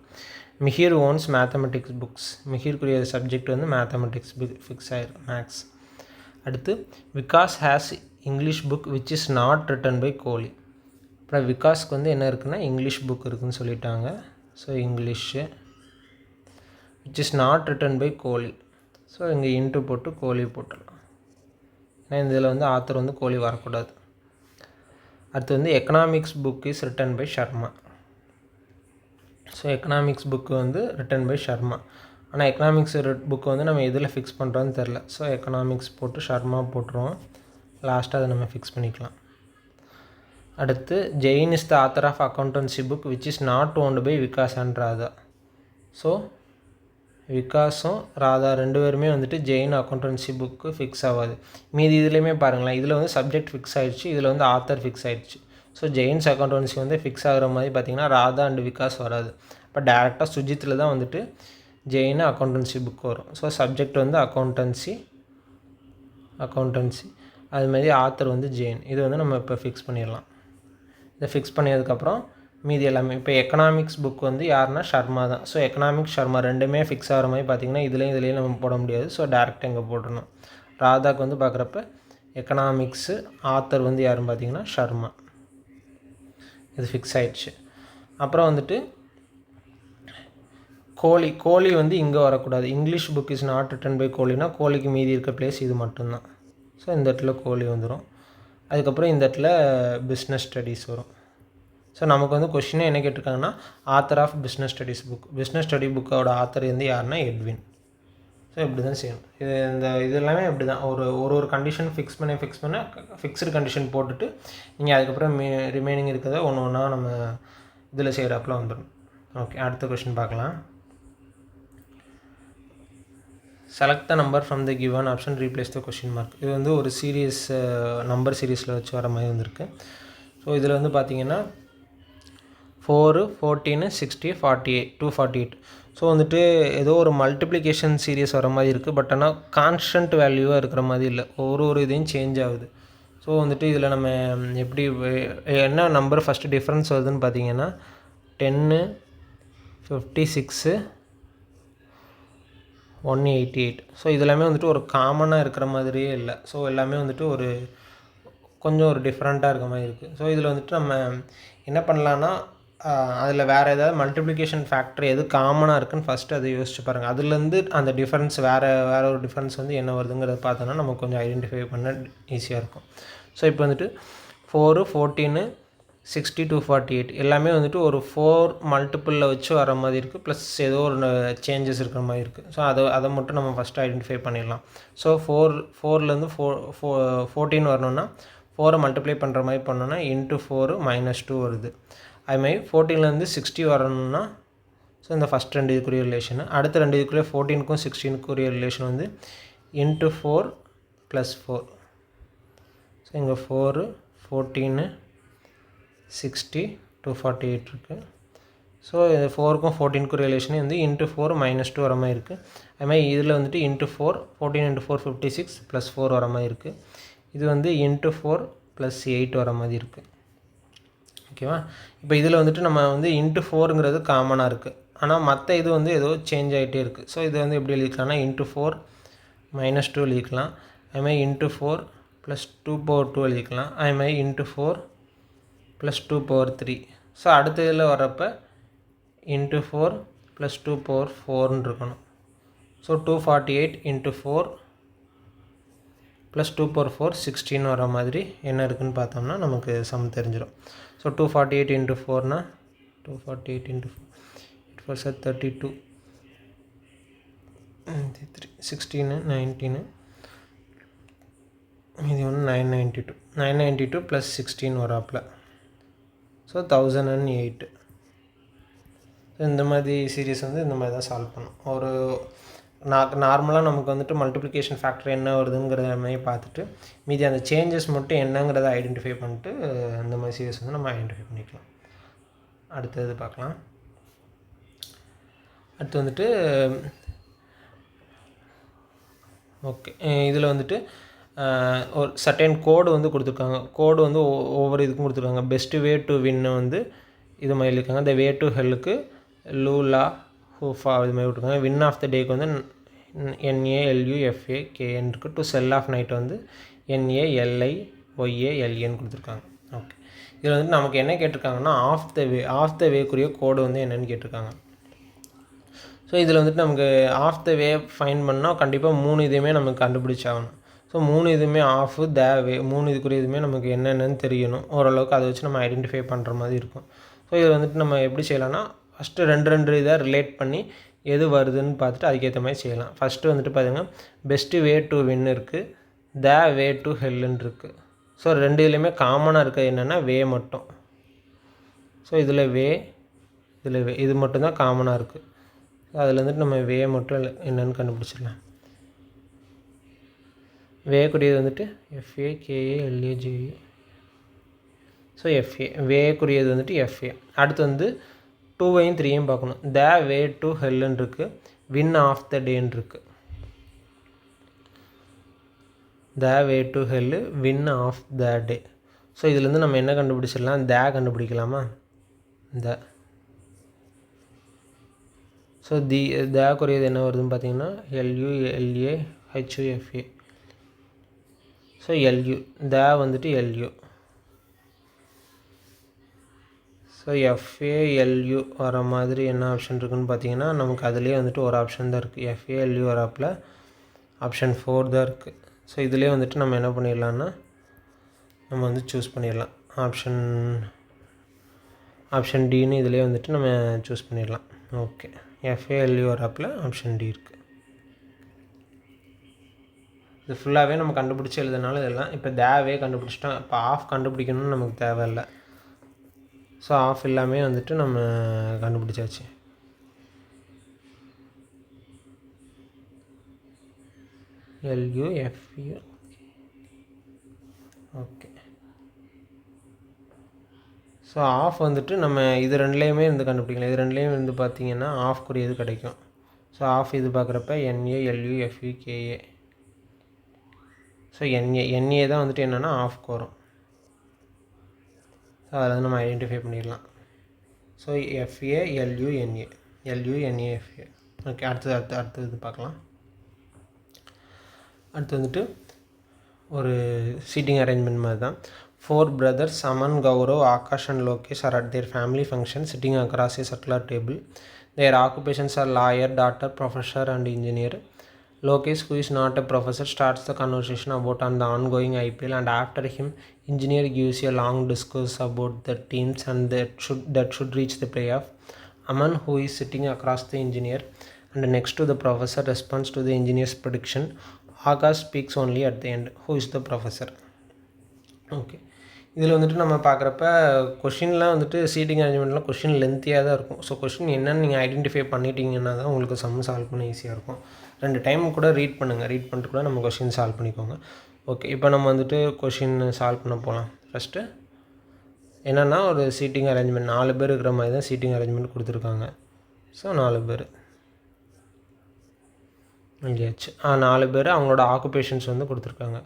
மிஹிர் ஓன்ஸ் மேத்தமெட்டிக்ஸ் புக்ஸ், மிஹிர்க்குரிய சப்ஜெக்ட் வந்து மேத்தமெட்டிக்ஸ் ஃபிக்ஸ் ஆயிரும், மேக்ஸ். அடுத்து Vikas has English book which is not written by Kohli. அப்புறம் விகாஸ்க்கு வந்து என்ன இருக்குன்னா இங்கிலீஷ் புக் இருக்குதுன்னு சொல்லிட்டாங்க. So English which is not written by Kohli. So இங்கே இன்ட்டு போட்டு கோலி போட்டுடலாம். ஏன்னா இதில் வந்து ஆத்தர் வந்து கோலி வரக்கூடாது. அடுத்து வந்து economics book is written by Sharma. So economics book வந்து ரிட்டன் பை ஷர்மா. ஆனால் எக்கனாமிக்ஸ் புக்கு வந்து நம்ம எதில் ஃபிக்ஸ் பண்ணுறோன்னு தெரில. ஸோ எக்கனாமிக்ஸ் போட்டு ஷர்மா போட்டுருவோம். லாஸ்ட்டாக அதை நம்ம ஃபிக்ஸ் பண்ணிக்கலாம். அடுத்து Jain is the author of accountancy book which is not owned by Vikas and Radha. So விகாஸும் ராதா 2 பேருமே வந்துட்டு ஜெயின் அக்கௌண்டன்சி புக்கு ஃபிக்ஸ் ஆகாது. மீதி இதுலேயுமே பாருங்களேன், இதில் வந்து சப்ஜெக்ட் ஃபிக்ஸ் ஆகிடுச்சு, இதில் வந்து ஆத்தர் ஃபிக்ஸ் ஆகிடுச்சு. ஸோ ஜெயின்ஸ் அக்கௌண்டன்சி வந்து ஃபிக்ஸ் ஆகிற மாதிரி பார்த்திங்கன்னா ராதா அண்ட் விகாஸ் வராது. இப்போ டேரெக்டாக சுஜித்தில் தான் வந்துட்டு ஜெயின் அக்கௌண்டன்சி புக் வரும். ஸோ சப்ஜெக்ட் வந்து அக்கௌண்டன்சி அதுமாதிரி ஆத்தர் வந்து ஜெயின். இது வந்து நம்ம இப்போ ஃபிக்ஸ் பண்ணிடலாம். இதை ஃபிக்ஸ் பண்ணதுக்கப்புறம் மீதி எல்லாமே இப்போ எக்கனாமிக்ஸ் புக் வந்து யாருன்னா ஷர்மா தான். ஸோ எக்கனாமிக்ஸ் ஷர்மா ரெண்டுமே ஃபிக்ஸ் ஆகிற மாதிரி பார்த்திங்கன்னா இதுலேயும் நம்ம போட முடியாது. ஸோ டேரெக்டாக இங்கே போட்டுடணும். ராதாக்கு வந்து பார்க்குறப்ப எக்கனாமிக்ஸு ஆத்தர் வந்து யாருன்னு பார்த்திங்கன்னா ஷர்மா. இது ஃபிக்ஸ் ஆகிடுச்சு. அப்புறம் வந்துட்டு கோழி வந்து இங்கே வரக்கூடாது. English book is not written by கோழினா கோழிக்கு மீதி இருக்க பிளேஸ் இது மட்டும்தான். ஸோ இந்த இடத்துல கோழி வந்துடும். அதுக்கப்புறம் இந்த இடத்துல பிஸ்னஸ் ஸ்டடீஸ் வரும். ஸோ நமக்கு வந்து கொஷினே என்ன கேட்டிருக்காங்கன்னா author of business studies book. Business study புக்கோட ஆத்தர் வந்து யாருன்னா எட்வின். ஸோ இப்படி தான் செய்யணும். இது எல்லாமே இப்படி தான் ஒரு கண்டிஷன் ஃபிக்ஸ் பண்ண ஃபிக்ஸ்டு கண்டிஷன் போட்டுட்டு நீங்கள் அதுக்கப்புறம் ரிமைனிங் இருக்கிறத ஒன்று ஒன்றா நம்ம இதில் செய்கிறாப்புல வந்துடும். ஓகே, அடுத்த கொஷின் பார்க்கலாம். Select the number from the given option replace the question mark. இது வந்து ஒரு சீரியஸ் நம்பர் சீரீஸில் வச்சு வர மாதிரி வந்திருக்கு. ஸோ இதில் வந்து பார்த்தீங்கன்னா 4, 14, 60, 48, 248. ஸோ வந்துட்டு ஏதோ ஒரு மல்டிப்ளிகேஷன் சீரியஸ் வர மாதிரி இருக்குது. பட் ஆனால் கான்ஸ்டன்ட் வேல்யூவாக இருக்கிற மாதிரி இல்லை, ஒரு இதையும் சேஞ்ச் ஆகுது. ஸோ வந்துட்டு இதில் நம்ம எப்படி என்ன நம்பர் ஃபஸ்ட்டு டிஃப்ரென்ஸ் வருதுன்னு பார்த்தீங்கன்னா 10, 56, 188. ஸோ இதெல்லாமே வந்துட்டு ஒரு காமனாக இருக்கிற மாதிரியே இல்லை. ஸோ எல்லாமே வந்துட்டு கொஞ்சம் ஒரு டிஃப்ரெண்ட்டாக இருக்க மாதிரி இருக்குது. ஸோ இதில் வந்துட்டு நம்ம என்ன பண்ணலான்னா அதில் வேறு ஏதாவது மல்டிப்ளிகேஷன் ஃபேக்டர் எது காமனாக இருக்குதுன்னு ஃபஸ்ட்டு அதை யோசிச்சு பாருங்கள். அதுலேருந்து அந்த டிஃப்ரென்ஸ் வேறு ஒரு டிஃப்ரென்ஸ் வந்து என்ன வருதுங்கிறத பார்த்தோன்னா நமக்கு கொஞ்சம் ஐடென்டிஃபை பண்ண ஈஸியாக இருக்கும். ஸோ இப்போ வந்துட்டு 4, 14, 60, 248 எல்லாமே வந்துட்டு ஒரு 4 மல்டிப்புளில் வச்சு வர மாதிரி இருக்குது. ப்ளஸ் ஏதோ ஒரு சேஞ்சஸ் இருக்கிற மாதிரி இருக்குது. ஸோ அதை மட்டும் நம்ம ஃபஸ்ட்டு ஐடென்டிஃபை பண்ணிடலாம். ஸோ 4லேருந்து 14 வரணுன்னா 4 மல்டிப்ளை பண்ணுற மாதிரி பண்ணோன்னா இன்ட்டு 4 -2 வருது. அதுமாதிரி 14லேருந்து 60 வரணும்னா ஸோ இந்த ஃபஸ்ட் 2 இதுக்குரிய ரிலேஷனு. அடுத்த 2 இதுக்குரிய 14க்கும் 16க்குரிய ரிலேஷன் வந்து இன்ட்டு 4 + 4. ஸோ இங்கே 4, 14, 60, 248 இருக்குது. ஸோ 4க்கும் 14க்கும் ரிலேஷனே வந்து இன்ட்டு 4 -2 வர மாதிரி இருக்குது. அதுமாதிரி இதில் வந்துட்டு இன்ட்டு 4, 14 × 4 56 + 4 வர மாதிரி இருக்குது. இது வந்து இன்ட்டு 4 + 8 வர மாதிரி இருக்குது. ஓகேவா? இப்போ இதில் வந்துட்டு நம்ம வந்து இன்ட்டு 4ங்கிறது காமனாக இருக்குது. ஆனால் மற்ற இது வந்து ஏதோ சேஞ்ச் ஆகிட்டே இருக்குது. ஸோ இது வந்து எப்படி எழுதிக்கலாம்னா இன்ட்டு 4 -2 எழுதிக்கலாம். அதுமாதிரி இன்ட்டு 4 + 2/2 எழுதிக்கலாம். அதுமாதிரி இன்ட்டு 4 + 2/3. ஸோ அடுத்த இதில் வர்றப்போ இன்ட்டு 4 + 2/4ன்னு இருக்கணும். ஸோ 248 × 4 + 2/4 16 வர மாதிரி என்ன இருக்குதுன்னு பார்த்தோம்னா நமக்கு சம் தெரிஞ்சிடும். ஸோ 248 × 4னா 248 × 4 8 4 32, 16, 19, இது ஒன்று 992 + 16 வராப்பில். ஸோ 1008. இந்த மாதிரி சீரீஸ் வந்து இந்த மாதிரி தான் சால்வ் பண்ணும். நார்மலாக நமக்கு வந்துட்டு மல்டிப்ளிகேஷன் ஃபேக்டர் என்ன வருதுங்கிற மாதிரி பார்த்துட்டு மீதி அந்த சேஞ்சஸ் மட்டும் என்னங்கிறத ஐடென்டிஃபை பண்ணிட்டு இந்த மாதிரி சீரீஸ் வந்து நம்ம ஐடென்டிஃபை பண்ணிக்கலாம். அடுத்தது பார்க்கலாம். அடுத்து வந்துட்டு ஓகே, இதில் வந்துட்டு ஒரு சர்டைன் கோடு வந்து கொடுத்துருக்காங்க. கோடு வந்து ஒவ்வொரு இதுக்கும் கொடுத்துருக்காங்க. பெஸ்ட் வே டு வின்னு வந்து இது மாதிரி இருக்காங்க. த வே டு ஹெல்லுக்கு லூலா ஹூஃபா இது மாதிரி விட்டுருக்காங்க. வின் ஆஃப் த டேக்கு வந்து NALUFAKN இருக்குது. டு செல் ஆஃப் நைட் வந்து NALIYALN கொடுத்துருக்காங்க. ஓகே, இதில் வந்து நமக்கு என்ன கேட்டிருக்காங்கன்னா ஆஃப் த வேக்குரிய கோடு வந்து என்னென்னு கேட்டிருக்காங்க. ஸோ இதில் வந்துட்டு நமக்கு ஆஃப் த வே ஃபைன் பண்ணால் கண்டிப்பாக 3 இதுவுமே நமக்கு கண்டுபிடிச்சாகணும். ஸோ 3 இதுவுமே ஆஃபு த வே 3 இதுக்குரிய இதுவுமே நமக்கு என்னென்னு தெரியணும். ஓரளவுக்கு அதை வச்சு நம்ம ஐடென்டிஃபை பண்ணுற மாதிரி இருக்கும். ஸோ இதை வந்துட்டு நம்ம எப்படி செய்யலாம்னா ஃபஸ்ட்டு 2 இதை ரிலேட் பண்ணி எது வருதுன்னு பார்த்துட்டு அதுக்கேற்ற மாதிரி செய்யலாம். ஃபஸ்ட்டு வந்துட்டு பார்த்திங்கன்னா பெஸ்ட்டு வே டு வின் இருக்குது, த வே டு ஹெல்லுன்னு இருக்குது. ஸோ 2 இதுலேயுமே காமனாக இருக்கிறது என்னென்னா வே மட்டும். ஸோ இதில் வே இது மட்டும்தான் காமனாக இருக்குது. அதில் வந்துட்டு நம்ம வே மட்டும் என்னென்னு கண்டுபிடிச்சிடலாம். வேக்குரியது வந்துட்டு FAKALAJE. ஸோ FA வேக்குரியது வந்துட்டு FA. அடுத்து வந்து 2ஐயும் 3ஐயும் பார்க்கணும். த வே டு ஹெல்லுன்னு இருக்குது, வின் ஆஃப் த டேன்னு இருக்குது. The way to hell, win of the day. So இதுலேருந்து நம்ம என்ன கண்டுபிடிச்சிடலாம், த கண்டுபிடிக்கலாமா, த. ஸோ தக்குரியது என்ன வருதுன்னு பார்த்தீங்கன்னா LULAHUFA. ஸோ LU த வந்துட்டு LU. ஸோ எஃப்ஏஎல்யூ வர மாதிரி என்ன ஆப்ஷன் இருக்குதுன்னு பார்த்தீங்கன்னா நமக்கு அதுலேயே வந்துட்டு ஒரு ஆப்ஷன் தான் இருக்குது. எஃப்ஏஎல்யூ வராப்பில் ஆப்ஷன் 4 தான் இருக்குது. ஸோ இதிலே வந்துட்டு நம்ம என்ன பண்ணிடலான்னா நம்ம வந்து சூஸ் பண்ணிடலாம். ஆப்ஷன் டின்னு இதிலே வந்துட்டு நம்ம சூஸ் பண்ணிடலாம். ஓகே, எஃப்ஏஎல்யூ வராப்பில் ஆப்ஷன் டி இருக்குது. இது ஃபுல்லாகவே நம்ம கண்டுபிடிச்சி எழுதுனால இதெல்லாம் இப்போ தேவையே கண்டுபிடிச்சிட்டோம். இப்போ ஆஃப் கண்டுபிடிக்கணும்னு நமக்கு தேவையில்லை. ஸோ ஆஃப் எல்லாமே வந்துட்டு நம்ம கண்டுபிடிச்சாச்சு. L U F U okay. So of வந்துட்டு நம்ம இது ரெண்டுலேயுமே இருந்து கண்டுபிடிக்கலாம். இது ரெண்டுலேயும் இருந்து பார்த்திங்கன்னா ஆஃப் குறியது கிடைக்கும். ஸோ ஆஃப் இது பார்க்குறப்ப N A L U F U K A. So N A தான் வந்துட்டு என்னென்னா ஆஃப்க்கு வரும். ஸோ அதை வந்து நம்ம ஐடென்டிஃபை பண்ணிடலாம். So F A L U N A F A. Okay, அடுத்தது இது பார்க்கலாம். அடுத்து வந்துட்டு ஒரு சீட்டிங் அரேஞ்ச்மெண்ட் மாதிரி தான். 4 brothers Aman, Gaurav, Akash and Lokesh are at their family function sitting across a circular table. Their occupations are lawyer, doctor, professor and engineer. Lokesh, who is not a professor, starts the conversation about the ongoing IPL, and after him, engineer gives a long discourse about the teams and that should reach the playoff. Aman, who is sitting across the engineer and next to the professor, responds to the engineer's prediction. Akash speaks only at the end. Who is the professor? Okay, இதில் வந்துட்டு நம்ம பார்க்குறப்ப கொஷின்லாம் வந்துட்டு seating அரேஞ்ச்மெண்ட்லாம் question லென்த்தியாக தான் இருக்கும். So question என்னென்னு நீங்கள் identify பண்ணிட்டீங்கன்னா தான் உங்களுக்கு சம் சால்வ் பண்ண ஈஸியாக இருக்கும். 2 டைம் கூட ரீட் பண்ணுங்கள். ரீட் பண்ணிட்டு கூட நம்ம கொஷின் சால்வ் பண்ணிக்கோங்க. ஓகே, இப்போ நம்ம வந்துட்டு கொஷின் சால்வ் பண்ண போகலாம். ஃபஸ்ட்டு என்னென்னா ஒரு சீட்டிங் அரேஞ்ச்மெண்ட் 4 பேர் இருக்கிற மாதிரி தான் சீட்டிங் அரேஞ்ச்மெண்ட் கொடுத்துருக்காங்க. ஸோ 4 பேர் இல்லையாச்சு. 4 பேர் அவங்களோட ஆக்குபேஷன்ஸ் வந்து கொடுத்துருக்காங்க.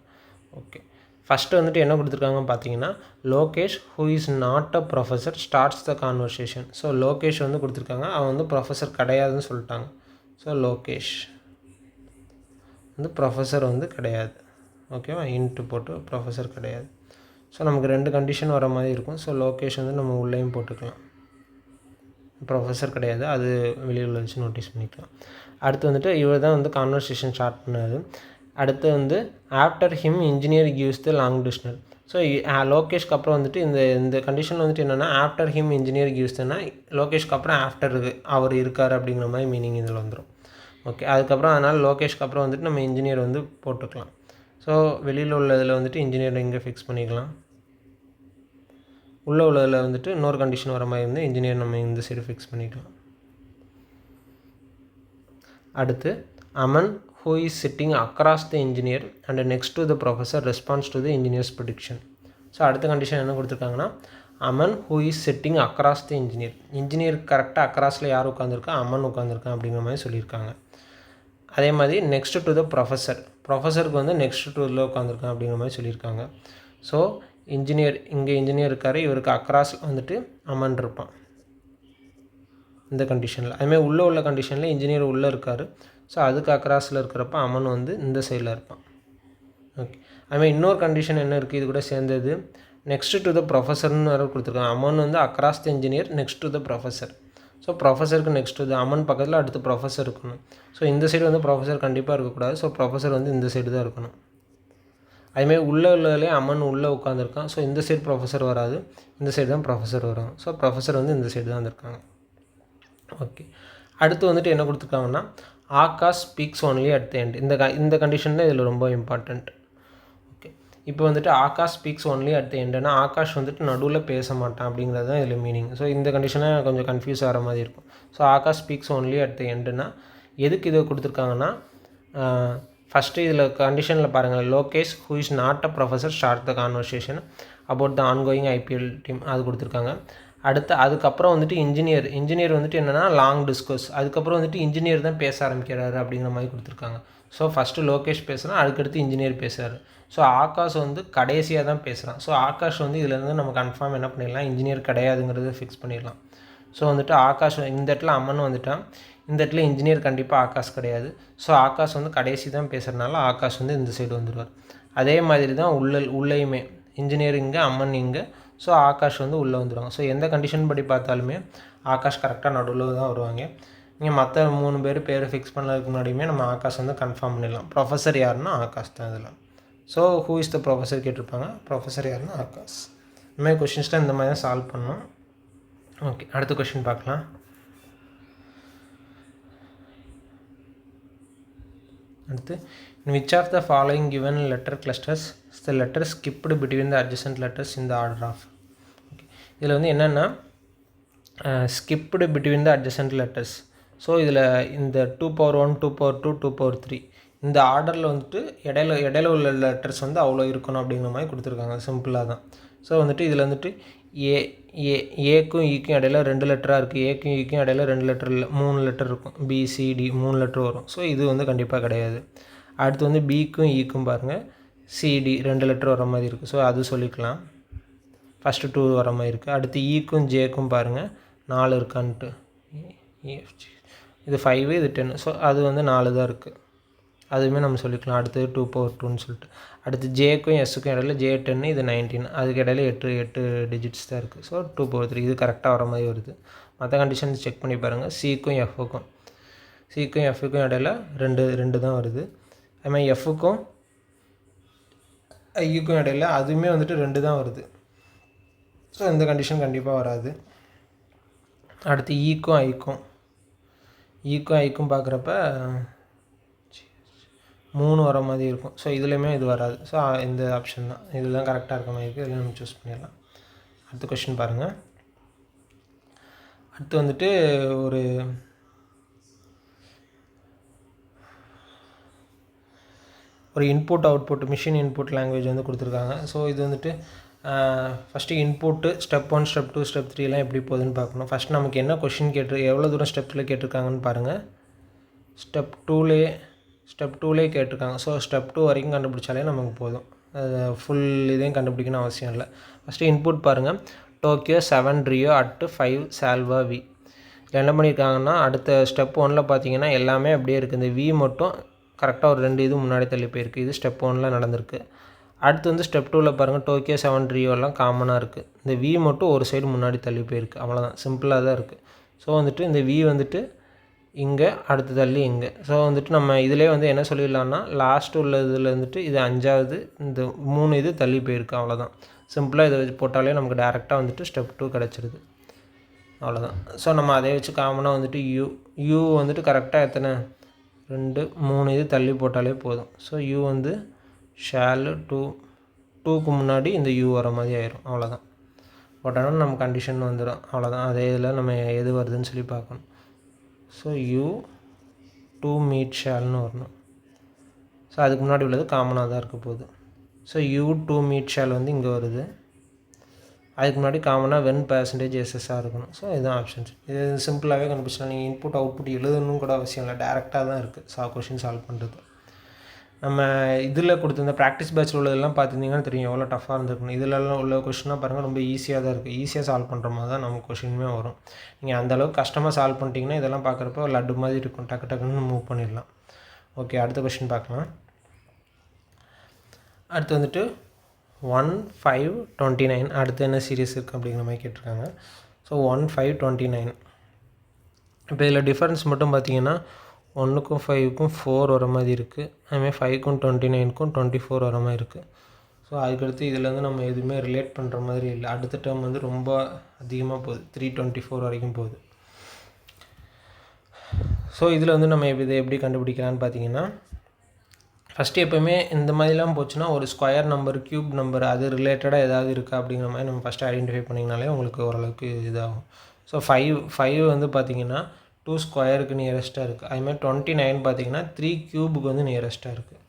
ஓகே, ஃபஸ்ட்டு வந்துட்டு என்ன கொடுத்துருக்காங்கன்னு பார்த்தீங்கன்னா Lokesh who is not a professor starts the conversation. So Lokesh வந்து கொடுத்துருக்காங்க, அவன் வந்து ப்ரொஃபஸர் கிடையாதுன்னு சொல்லிட்டாங்க. ஸோ லோகேஷ் வந்து ப்ரொஃபஸர் வந்து கிடையாது. ஓகேவா, இன்ட்டு போட்டு ப்ரொஃபஸர் கிடையாது. ஸோ நமக்கு 2 கண்டிஷன் வர மாதிரி இருக்கும். ஸோ லோகேஷ் வந்து நம்ம உள்ளேயும் போட்டுக்கலாம், ப்ரொஃபஸர் கிடையாது, அது வெளியில் வச்சு நோட்டீஸ் பண்ணிக்கலாம். அடுத்து வந்துட்டு இவர் தான் வந்து கான்வர்சேஷன் ஸ்டார்ட் பண்ணாது. அடுத்து வந்து after him engineer gives the long distance. So லோகேஷ்க்கு அப்புறம் வந்துட்டு இந்த கண்டிஷன் வந்துட்டு என்னென்னா ஆஃப்டர் ஹிம் இன்ஜினியர் கிவ்ஸ்னா லோகேஷ்க்கு அப்புறம் ஆஃப்டர் அவர் இருக்கார் அப்படிங்கிற மாதிரி மீனிங் இதில் வந்துடும். ஓகே, அதுக்கப்புறம் அதனால் லோகேஷ்க்கு அப்புறம் வந்துட்டு நம்ம இன்ஜினியர் வந்து போட்டுக்கலாம். ஸோ வெளியில் உள்ளதில் வந்துட்டு இன்ஜினியர் இங்கே ஃபிக்ஸ் பண்ணிக்கலாம். உள்ளே உள்ளதில் வந்துட்டு இன்னொரு கண்டிஷன் வர மாதிரி இருந்து இன்ஜினியர் நம்ம இந்த சைடு ஃபிக்ஸ் பண்ணிக்கலாம். அடுத்து Aman who is sitting across the engineer and next to the professor responds to the engineer's prediction. So அடுத்த கண்டிஷன் என்ன கொடுத்துருக்காங்கன்னா Aman who is sitting across the engineer. இன்ஜினியருக்கு கரெக்டாக அக்ராஸில் யார் உட்காந்துருக்கா, அமன் உட்காந்துருக்கான் அப்படிங்கிற மாதிரி சொல்லியிருக்காங்க. அதே மாதிரி நெக்ஸ்ட் டு த ப்ரொஃபஸருக்கு வந்து நெக்ஸ்ட் டு இதில் உட்காந்துருக்கான் அப்படிங்கிற மாதிரி சொல்லியிருக்காங்க. ஸோ இன்ஜினியர் இங்கே இன்ஜினியர் இருக்கார், இவருக்கு அக்ராஸ் வந்துட்டு அமன் இருப்பான் இந்த கண்டிஷனில். அதுமாதிரி உள்ள கண்டிஷனில் இன்ஜினியர் உள்ளே இருக்கார். ஸோ அதுக்கு அக்ராஸில் இருக்கிறப்ப அமன் வந்து இந்த சைடில் இருப்பான். ஓகே, அதுமாதிரி இன்னொரு கண்டிஷன் என்ன இருக்குது இது கூட சேர்ந்தது, நெக்ஸ்ட் டு த ப்ரொஃபஸர்னு வேறு கொடுத்துருக்காங்க. அமன் வந்து across the engineer next to the professor. So ப்ரொஃபஸருக்கு நெக்ஸ்ட் டு த அமன் பக்கத்தில் அடுத்து ப்ரொஃபஸர் இருக்கணும். ஸோ இந்த சைடு வந்து ப்ரொஃபஸர் கண்டிப்பாக இருக்கக்கூடாது. ஸோ ப்ரொஃபஸர் வந்து இந்த சைடு தான் இருக்கணும். அதுமாதிரி உள்ளே அமன் உள்ளே உட்காந்துருக்கான். ஸோ இந்த சைடு ப்ரொஃபஸர் வராது, இந்த சைடு தான் ப்ரொஃபஸர் வரும். ஸோ ப்ரொஃபஸர் வந்து இந்த சைடு தான் வந்திருக்காங்க. ஓகே, அடுத்து வந்துட்டு என்ன கொடுத்துருக்காங்கன்னா Akash speaks only at the end. இந்த கண்டிஷன் தான் இதில் ரொம்ப இம்பார்ட்டண்ட். ஓகே, இப்போ வந்துட்டு Akash speaks only at the எண்டுனா ஆகாஷ் வந்துட்டு நடுவில் பேச மாட்டான் அப்படிங்கிறது தான் இதில் மீனிங். ஸோ இந்த கண்டிஷனாக கொஞ்சம் கன்ஃபியூஸ் ஆகிற மாதிரி இருக்கும். So Akash speaks only at the எண்டுனா எதுக்கு இதை கொடுத்துருக்காங்கன்னா ஃபஸ்ட்டு இதில் கண்டிஷனில் பாருங்கள், Lokesh who is not a professor start the conversation about the ongoing IPL team அது கொடுத்துருக்காங்க. அதுக்கப்புறம் வந்துட்டு இன்ஜினியர் வந்துட்டு என்னென்னா லாங் டிஸ்கோர்ஸ், அதுக்கப்புறம் வந்துட்டு இன்ஜினியர் தான் பேச ஆரம்பிக்கிறாரு அப்படிங்கிற மாதிரி கொடுத்துருக்காங்க. ஸோ ஃபஸ்ட்டு லோகேஷ் பேசுகிறான், அதுக்கடுத்து இன்ஜினியர் பேசுகிறாரு. ஸோ ஆகாஷ் வந்து கடைசியாக தான் பேசுகிறான். ஸோ ஆகாஷ் வந்து இதிலேருந்து நம்ம கன்ஃபார்ம் என்ன பண்ணிடலாம், இன்ஜினியர் கிடையாதுங்கிறத ஃபிக்ஸ் பண்ணிடலாம். ஸோ வந்துட்டு ஆகாஷ் இந்த இடத்துல அம்மன் வந்துட்டான், இந்த இடத்துல இன்ஜினியர் கண்டிப்பாக ஆகாஷ் கிடையாது. ஸோ ஆகாஷ் வந்து கடைசி தான் பேசுகிறதுனால ஆகாஷ் வந்து இந்த சைடு வந்துடுவார். அதே மாதிரி தான் உள்ளேயுமே இன்ஜினியர் இங்கே, அம்மன் இங்கே. ஸோ ஆகாஷ் வந்து உள்ளே வந்துடுவாங்க. ஸோ எந்த கண்டிஷன் படி பார்த்தாலுமே ஆகாஷ் கரெக்டாக நடுவில் தான் வருவாங்க. நீங்கள் மற்ற 3 பேர் ஃபிக்ஸ் பண்ணதுக்கு முன்னாடியுமே நம்ம ஆகாஷ் வந்து கன்ஃபார்ம் பண்ணிடலாம். ப்ரொஃபஸர் யாருன்னா ஆகாஷ் தான் இதில். So who is the professor கேட்டிருப்பாங்க. ப்ரொஃபஸர் யாருன்னா ஆகாஷ். இந்த மாதிரி கொஷின்ஸ்லாம் இந்த மாதிரி தான் சால்வ் பண்ணணும். ஓகே, அடுத்த கொஷின் பார்க்கலாம். அடுத்து, in which of the following given letter clusters is the letter skipped between the adjacent letters in the order of? Okay, இதில் வந்து என்னென்னா skipped between the adjacent letters. So இதில் இந்த 2^1, 2^2, 2^3 இந்த ஆர்டரில் வந்துட்டு இடையில உள்ள லெட்டர்ஸ் வந்து அவ்வளோ இருக்கணும் அப்படிங்கிற மாதிரி கொடுத்துருக்காங்க. சிம்பிளாக தான். ஸோ வந்துட்டு இதில் வந்துட்டு ஏக்கும் ஈக்கும் இடையில 2 லெட்டராக இருக்குது. ஏக்கும் ஈக்கும் இடையில 2 லெட்டர் இல்லை, 3 லெட்டர் இருக்கும். பிசிடி 3 லெட்டர் வரும். ஸோ இது வந்து கண்டிப்பாக கிடையாது. அடுத்து வந்து பிக்கும் ஈக்கும் பாருங்கள், சிடி 2 லெட்டர் வர மாதிரி இருக்குது. ஸோ அது சொல்லிக்கலாம். ஃபஸ்ட்டு 2 வர மாதிரி இருக்குது. அடுத்து ஈக்கும் ஜேக்கும் பாருங்கள் 4 இருக்கான்ட்டு. இது 5, இது 10. ஸோ அது வந்து 4 தான் இருக்குது. அதுவுமே நம்ம சொல்லிக்கலாம். அடுத்தது 2^2ன்னு சொல்லிட்டு. அடுத்து ஜேக்கும் எஸ்ஸுக்கும் இடையில J10, இது 19. அதுக்கு இடையில 8 டிஜிட்ஸ் தான் இருக்குது. ஸோ 2^3 இது கரெக்டாக வர மாதிரி வருது. மற்ற கண்டிஷன்ஸ் செக் பண்ணி பாருங்கள். சிக்கும் எஃப்க்கும் இடையில 2 தான் வருது. அதுமாதிரி எஃப்க்கும் ஐக்கும் இடையில அதுவுமே வந்துட்டு 2 தான் வருது. ஸோ இந்த கண்டிஷன் கண்டிப்பாக வராது. அடுத்து ஈக்கும் ஐக்கும் பார்க்குறப்ப 3 வர மாதிரி இருக்கும். ஸோ இதுலேயுமே இது வராது. ஸோ இந்த ஆப்ஷன் தான் இதெல்லாம் கரெக்டாக இருக்க மாதிரி இருக்குது. இதெல்லாம் நம்ம சூஸ் பண்ணிடலாம். அடுத்த கொஷின் பாருங்கள். அடுத்து வந்துட்டு ஒரு input output machine input language வந்து கொடுத்துருக்காங்க. ஸோ இது வந்துட்டு first input step 1, step 2, step 3 எப்படி போகுதுன்னு பார்க்கணும். ஃபஸ்ட் நமக்கு என்ன கொஷின் எவ்வளோ தூரம் ஸ்டெப்ஸில் கேட்டிருக்காங்கன்னு பாருங்கள். ஸ்டெப் 2லே கேட்டிருக்காங்க. ஸோ ஸ்டெப் 2 வரைக்கும் கண்டுபிடிச்சாலே நமக்கு போதும். ஃபுல் இதையும் கண்டுபிடிக்கணும் அவசியம் இல்லை. ஃபஸ்ட்டு இன்புட் பாருங்கள். டோக்கியோ 7 ரியோ அட் 5 சால்வா வி. இதில் என்ன பண்ணியிருக்காங்கன்னா, அடுத்த ஸ்டெப் 1ல் பார்த்தீங்கன்னா எல்லாமே அப்படியே இருக்குது. இந்த வி மட்டும் கரெக்டாக ஒரு 2 இது முன்னாடி தள்ளி போயிருக்கு. இது ஸ்டெப் 1ல் நடந்திருக்கு. அடுத்து வந்து ஸ்டெப் 2வில் பாருங்கள், டோக்கியோ 7 ரியோலாம் காமனாக இருக்குது. இந்த வி மட்டும் ஒரு சைடு முன்னாடி தள்ளி போயிருக்கு. அவ்வளோதான், சிம்பிளாக தான் இருக்குது. ஸோ வந்துட்டு இந்த வி வந்துட்டு இங்கே, அடுத்து தள்ளி இங்கே. ஸோ வந்துட்டு நம்ம இதிலே வந்து என்ன சொல்லிடலான்னா, லாஸ்ட்டு உள்ள இதில் வந்துட்டு இது 5வது, இந்த 3 இது தள்ளி போயிருக்கு. அவ்வளோதான். சிம்பிளாக இதை வச்சு போட்டாலே நமக்கு டேரெக்டாக வந்துட்டு ஸ்டெப் 2 கிடச்சிருது. அவ்வளோதான். ஸோ நம்ம அதை வச்சு காமனாக வந்துட்டு யூ வந்துட்டு கரெக்டாக எத்தனை 2, 3 இது தள்ளி போட்டாலே போதும். ஸோ யூ வந்து ஷேல் 2க்கு முன்னாடி இந்த யூ வர மாதிரி ஆயிரும். அவ்வளோதான். போட்டோன்னா நம்ம கண்டிஷன் வந்துடும். அவ்வளோதான். அதே இதில் நம்ம எது வருதுன்னு சொல்லி பார்க்கணும். ஸோ யூ 2 மீட் ஷேல்னு வரணும். ஸோ அதுக்கு முன்னாடி உள்ளது காமனாக தான் இருக்க போகுது. ஸோ யூ 2 மீட் ஷேல் வந்து இங்கே வருது. அதுக்கு முன்னாடி காமனாக வென் %SSஆர் இருக்கணும். ஸோ இதுதான் ஆப்ஷன்ஸ். இது சிம்பிளாகவே கண்டுபிடிச்சலாம். நீங்கள் இன்புட் அவுட்புட் எழுதணும் கூட அவசியம் இல்லை. டேரெக்டாக தான் இருக்குது கொஷின் சால்வ் பண்ணுறது. நம்ம இதில் கொடுத்துருந்த ப்ராக்டிஸ் பேட்சில் உள்ளதெல்லாம் பார்த்துருந்தீங்கன்னா தெரியும் எவ்வளோ டஃப்பாக இருந்திருக்கணும். இதிலெல்லாம் உள்ள கொஷினாக பாருங்கள், ரொம்ப ஈஸியாக தான் இருக்குது. ஈஸியாக சால்வ் பண்ணுற மாதிரி தான் நம்ம கொஷினுமே வரும். நீங்கள் அந்தளவுக்கு கஷ்டமாக சால்வ் பண்ணிட்டீங்கன்னா இதெல்லாம் பார்க்குறப்ப லட்டு மாதிரி இருக்கும். டக்குன்னு மூவ் பண்ணிடலாம். ஓகே, அடுத்த கொஷின் பார்க்கலாம். அடுத்து வந்துட்டு 1,5,29 அடுத்து என்ன சீரியஸ் இருக்குது அப்படிங்கிற மாதிரி கேட்டிருக்காங்க. ஸோ 1,5,29. இப்போ இதில் டிஃப்ரென்ஸ் மட்டும் பார்த்தீங்கன்னா 1க்கும் 5க்கும் 4 வர மாதிரி இருக்குது. அதுமாதிரி 5க்கும் 29க்கும் 24 வர மாதிரி இருக்குது. ஸோ அதுக்கடுத்து இதில் வந்து நம்ம எதுவுமே ரிலேட் பண்ணுற மாதிரி இல்லை. அடுத்த டேர்ம் வந்து ரொம்ப அதிகமாக போகுது, 324 வரைக்கும் போகுது. ஸோ இதில் வந்து நம்ம இதை எப்படி கண்டுபிடிக்கலான்னு பார்த்தீங்கன்னா, ஃபஸ்ட்டு எப்போயுமே இந்த மாதிரிலாம் போச்சுன்னா ஒரு ஸ்கொயர் நம்பர், க்யூப் நம்பர் அது ரிலேட்டடாக ஏதாவது இருக்கா அப்படிங்கிற மாதிரி நம்ம ஃபஸ்ட்டு ஐடென்டிஃபை பண்ணிங்கனாலே உங்களுக்கு ஓரளவுக்கு இதாகும். ஸோ 5 வந்து பார்த்திங்கன்னா 2 ஸ்கொயருக்கு நியரஸ்ட்டாக இருக்குது. அதுமாதிரி 29 பார்த்திங்கன்னா 3 க்யூபுக்கு வந்து நியரஸ்ட்டாக இருக்குது.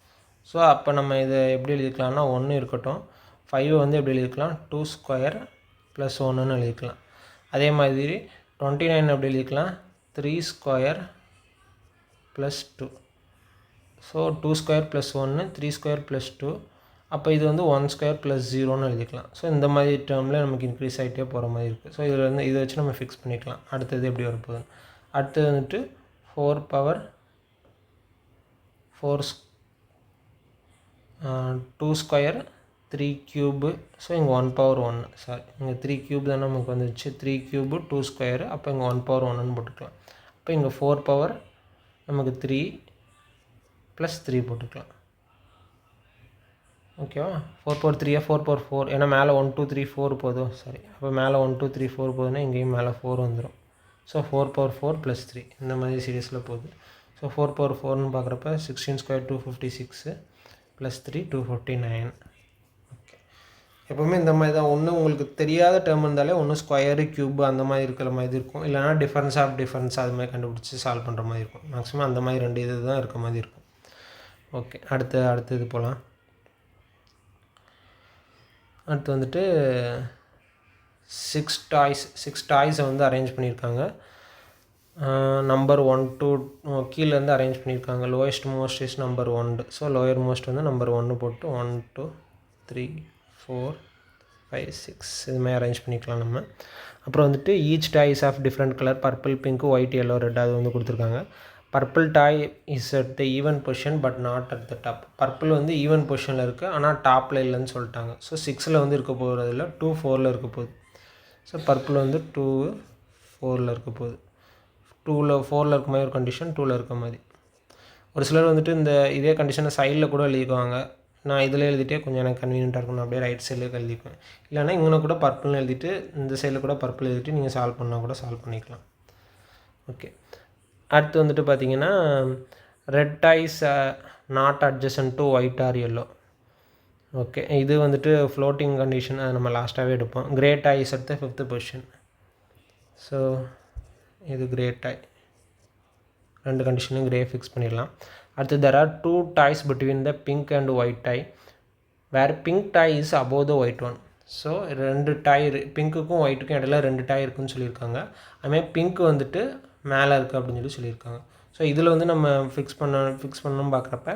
ஸோ அப்போ நம்ம இதை எப்படி எழுதிக்கலாம்னா 1 இருக்கட்டும், 5 வந்து எப்படி எழுதிக்கலாம் 2 ஸ்கொயர் ப்ளஸ் 1ன்னு எழுதிக்கலாம். அதே மாதிரி 29 எப்படி எழுதிக்கலாம் 3 square plus 2. So 2 square plus 1, 3 square plus 2. அப்போ இது வந்து 1 ஸ்கொயர் ப்ளஸ் 0ன்னு எழுதிக்கலாம். ஸோ இந்த மாதிரி டேர்மில் நமக்கு இன்க்ரீஸ் ஆகிட்டே போகிற மாதிரி இருக்குது. ஸோ இதில் வந்து இதை வச்சு நம்ம ஃபிக்ஸ் பண்ணிக்கலாம். அடுத்தது எப்படி வரப்போகுது, அடுத்தது வந்துட்டு 4 பவர் 2 ஸ்கொயர் 3 க்யூபு. ஸோ இங்கே 1/1 சாரி, இங்கே 3 க்யூப் தான் நமக்கு வந்துச்சு. 3 க்யூபு 2 ஸ்கொயரு. அப்போ இங்கே 1/1ன்னு போட்டுக்கலாம். அப்போ இங்கே 4 பவர் நமக்கு 3 + 3 போட்டுக்கலாம். ஓகேவா? 4/3 4/4, ஏன்னா மேலே 1 2 3 4 போதும். சாரி, அப்போ மேலே 1 2 3 4 போகுதுன்னா இங்கேயும் மேலே 4 வந்துடும். ஸோ 4/4 + 3 இந்த மாதிரி சீரியஸில் போகுது. ஸோ 4/4ன்னு பார்க்குறப்ப 16 ஸ்கொயர் 256 + 3 259. ஓகே, எப்போவுமே இந்த மாதிரி தான். ஒன்று உங்களுக்கு தெரியாத டேர்ம் இருந்தாலே ஒன்று ஸ்கொயரு க்யூப் அந்த மாதிரி இருக்கிற மாதிரி இருக்கும், இல்லைனா டிஃபரன்ஸ் ஆஃப் டிஃபரன்ஸ் அது மாதிரி கண்டுபிடிச்சி சால்வ் பண்ணுற மாதிரி இருக்கும். மேக்ஸிமம் அந்த மாதிரி 2 இது தான் இருக்க மாதிரி இருக்கும். ஓகே, அடுத்து இது போகலாம். அடுத்து வந்துட்டு 6 டாய்ஸை வந்து அரேஞ்ச் பண்ணியிருக்காங்க. நம்பர் 1 2 கீழேருந்து அரேஞ்ச் பண்ணியிருக்காங்க. Lowest most is number 1. So lower most வந்து நம்பர் 1 போட்டு 1 2 3 4 5 6 இதுமாதிரி அரேஞ்ச் பண்ணிக்கலாம் நம்ம. அப்புறம் வந்துட்டு each toys of different colour, purple, pink, white, yellow, red அது வந்து கொடுத்துருக்காங்க. Purple toy is at the even position but not at the top. Purple வந்து ஈவன் பொசிஷனில் இருக்குது, ஆனால் டாப்பில் இல்லைன்னு சொல்லிட்டாங்க. ஸோ 6ல் வந்து இருக்க போகிறதில்ல, 2 4ல் இருக்க போகுது. ஸோ பர்பிள் வந்து 2 4ல் இருக்க போகுது. 2ல் 4ல் இருக்க மாதிரி ஒரு கண்டிஷன், 2ல் இருக்க மாதிரி. ஒரு சிலர் வந்துட்டு இந்த இதே கண்டிஷனை சைடில் கூட எழுதிக்குவாங்க. நான் இதில் எழுதிட்டே கொஞ்சம் எனக்கு கன்வீனியண்ட்டாக இருக்கும், நான் அப்படியே ரைட் சைடில் எழுதிக்குவேன். இல்லைனா இங்கே கூட பர்பிள்னு எழுதிட்டு இந்த சைடில் கூட பர்பிள் எழுதிட்டு நீங்கள் சால்வ் பண்ணால் கூட சால்வ் பண்ணிக்கலாம். ஓகே, அடுத்து வந்துட்டு பார்த்தீங்கன்னா red toys not adjacent to white or yellow. Okay, இது வந்துட்டு ஃப்ளோட்டிங் கண்டிஷன், அதை நம்ம லாஸ்ட்டாகவே எடுப்போம். Grey toys at the 5th position. So இது கிரே டாய், 2 கண்டிஷனும் கிரே ஃபிக்ஸ் பண்ணிடலாம். அடுத்து there are 2 ties between the pink and white tie where pink tie is above the white one. So 2 டாய் பிங்க்குக்கும் ஒயிட்டுக்கும் இடையில 2 டாய் இருக்குதுன்னு சொல்லியிருக்காங்க. அதுமாதிரி பிங்க் வந்துட்டு மேலே இருக்குது அப்படின்னு சொல்லியிருக்காங்க. ஸோ இதில் வந்து நம்ம ஃபிக்ஸ் பண்ணணும்னு பார்க்குறப்ப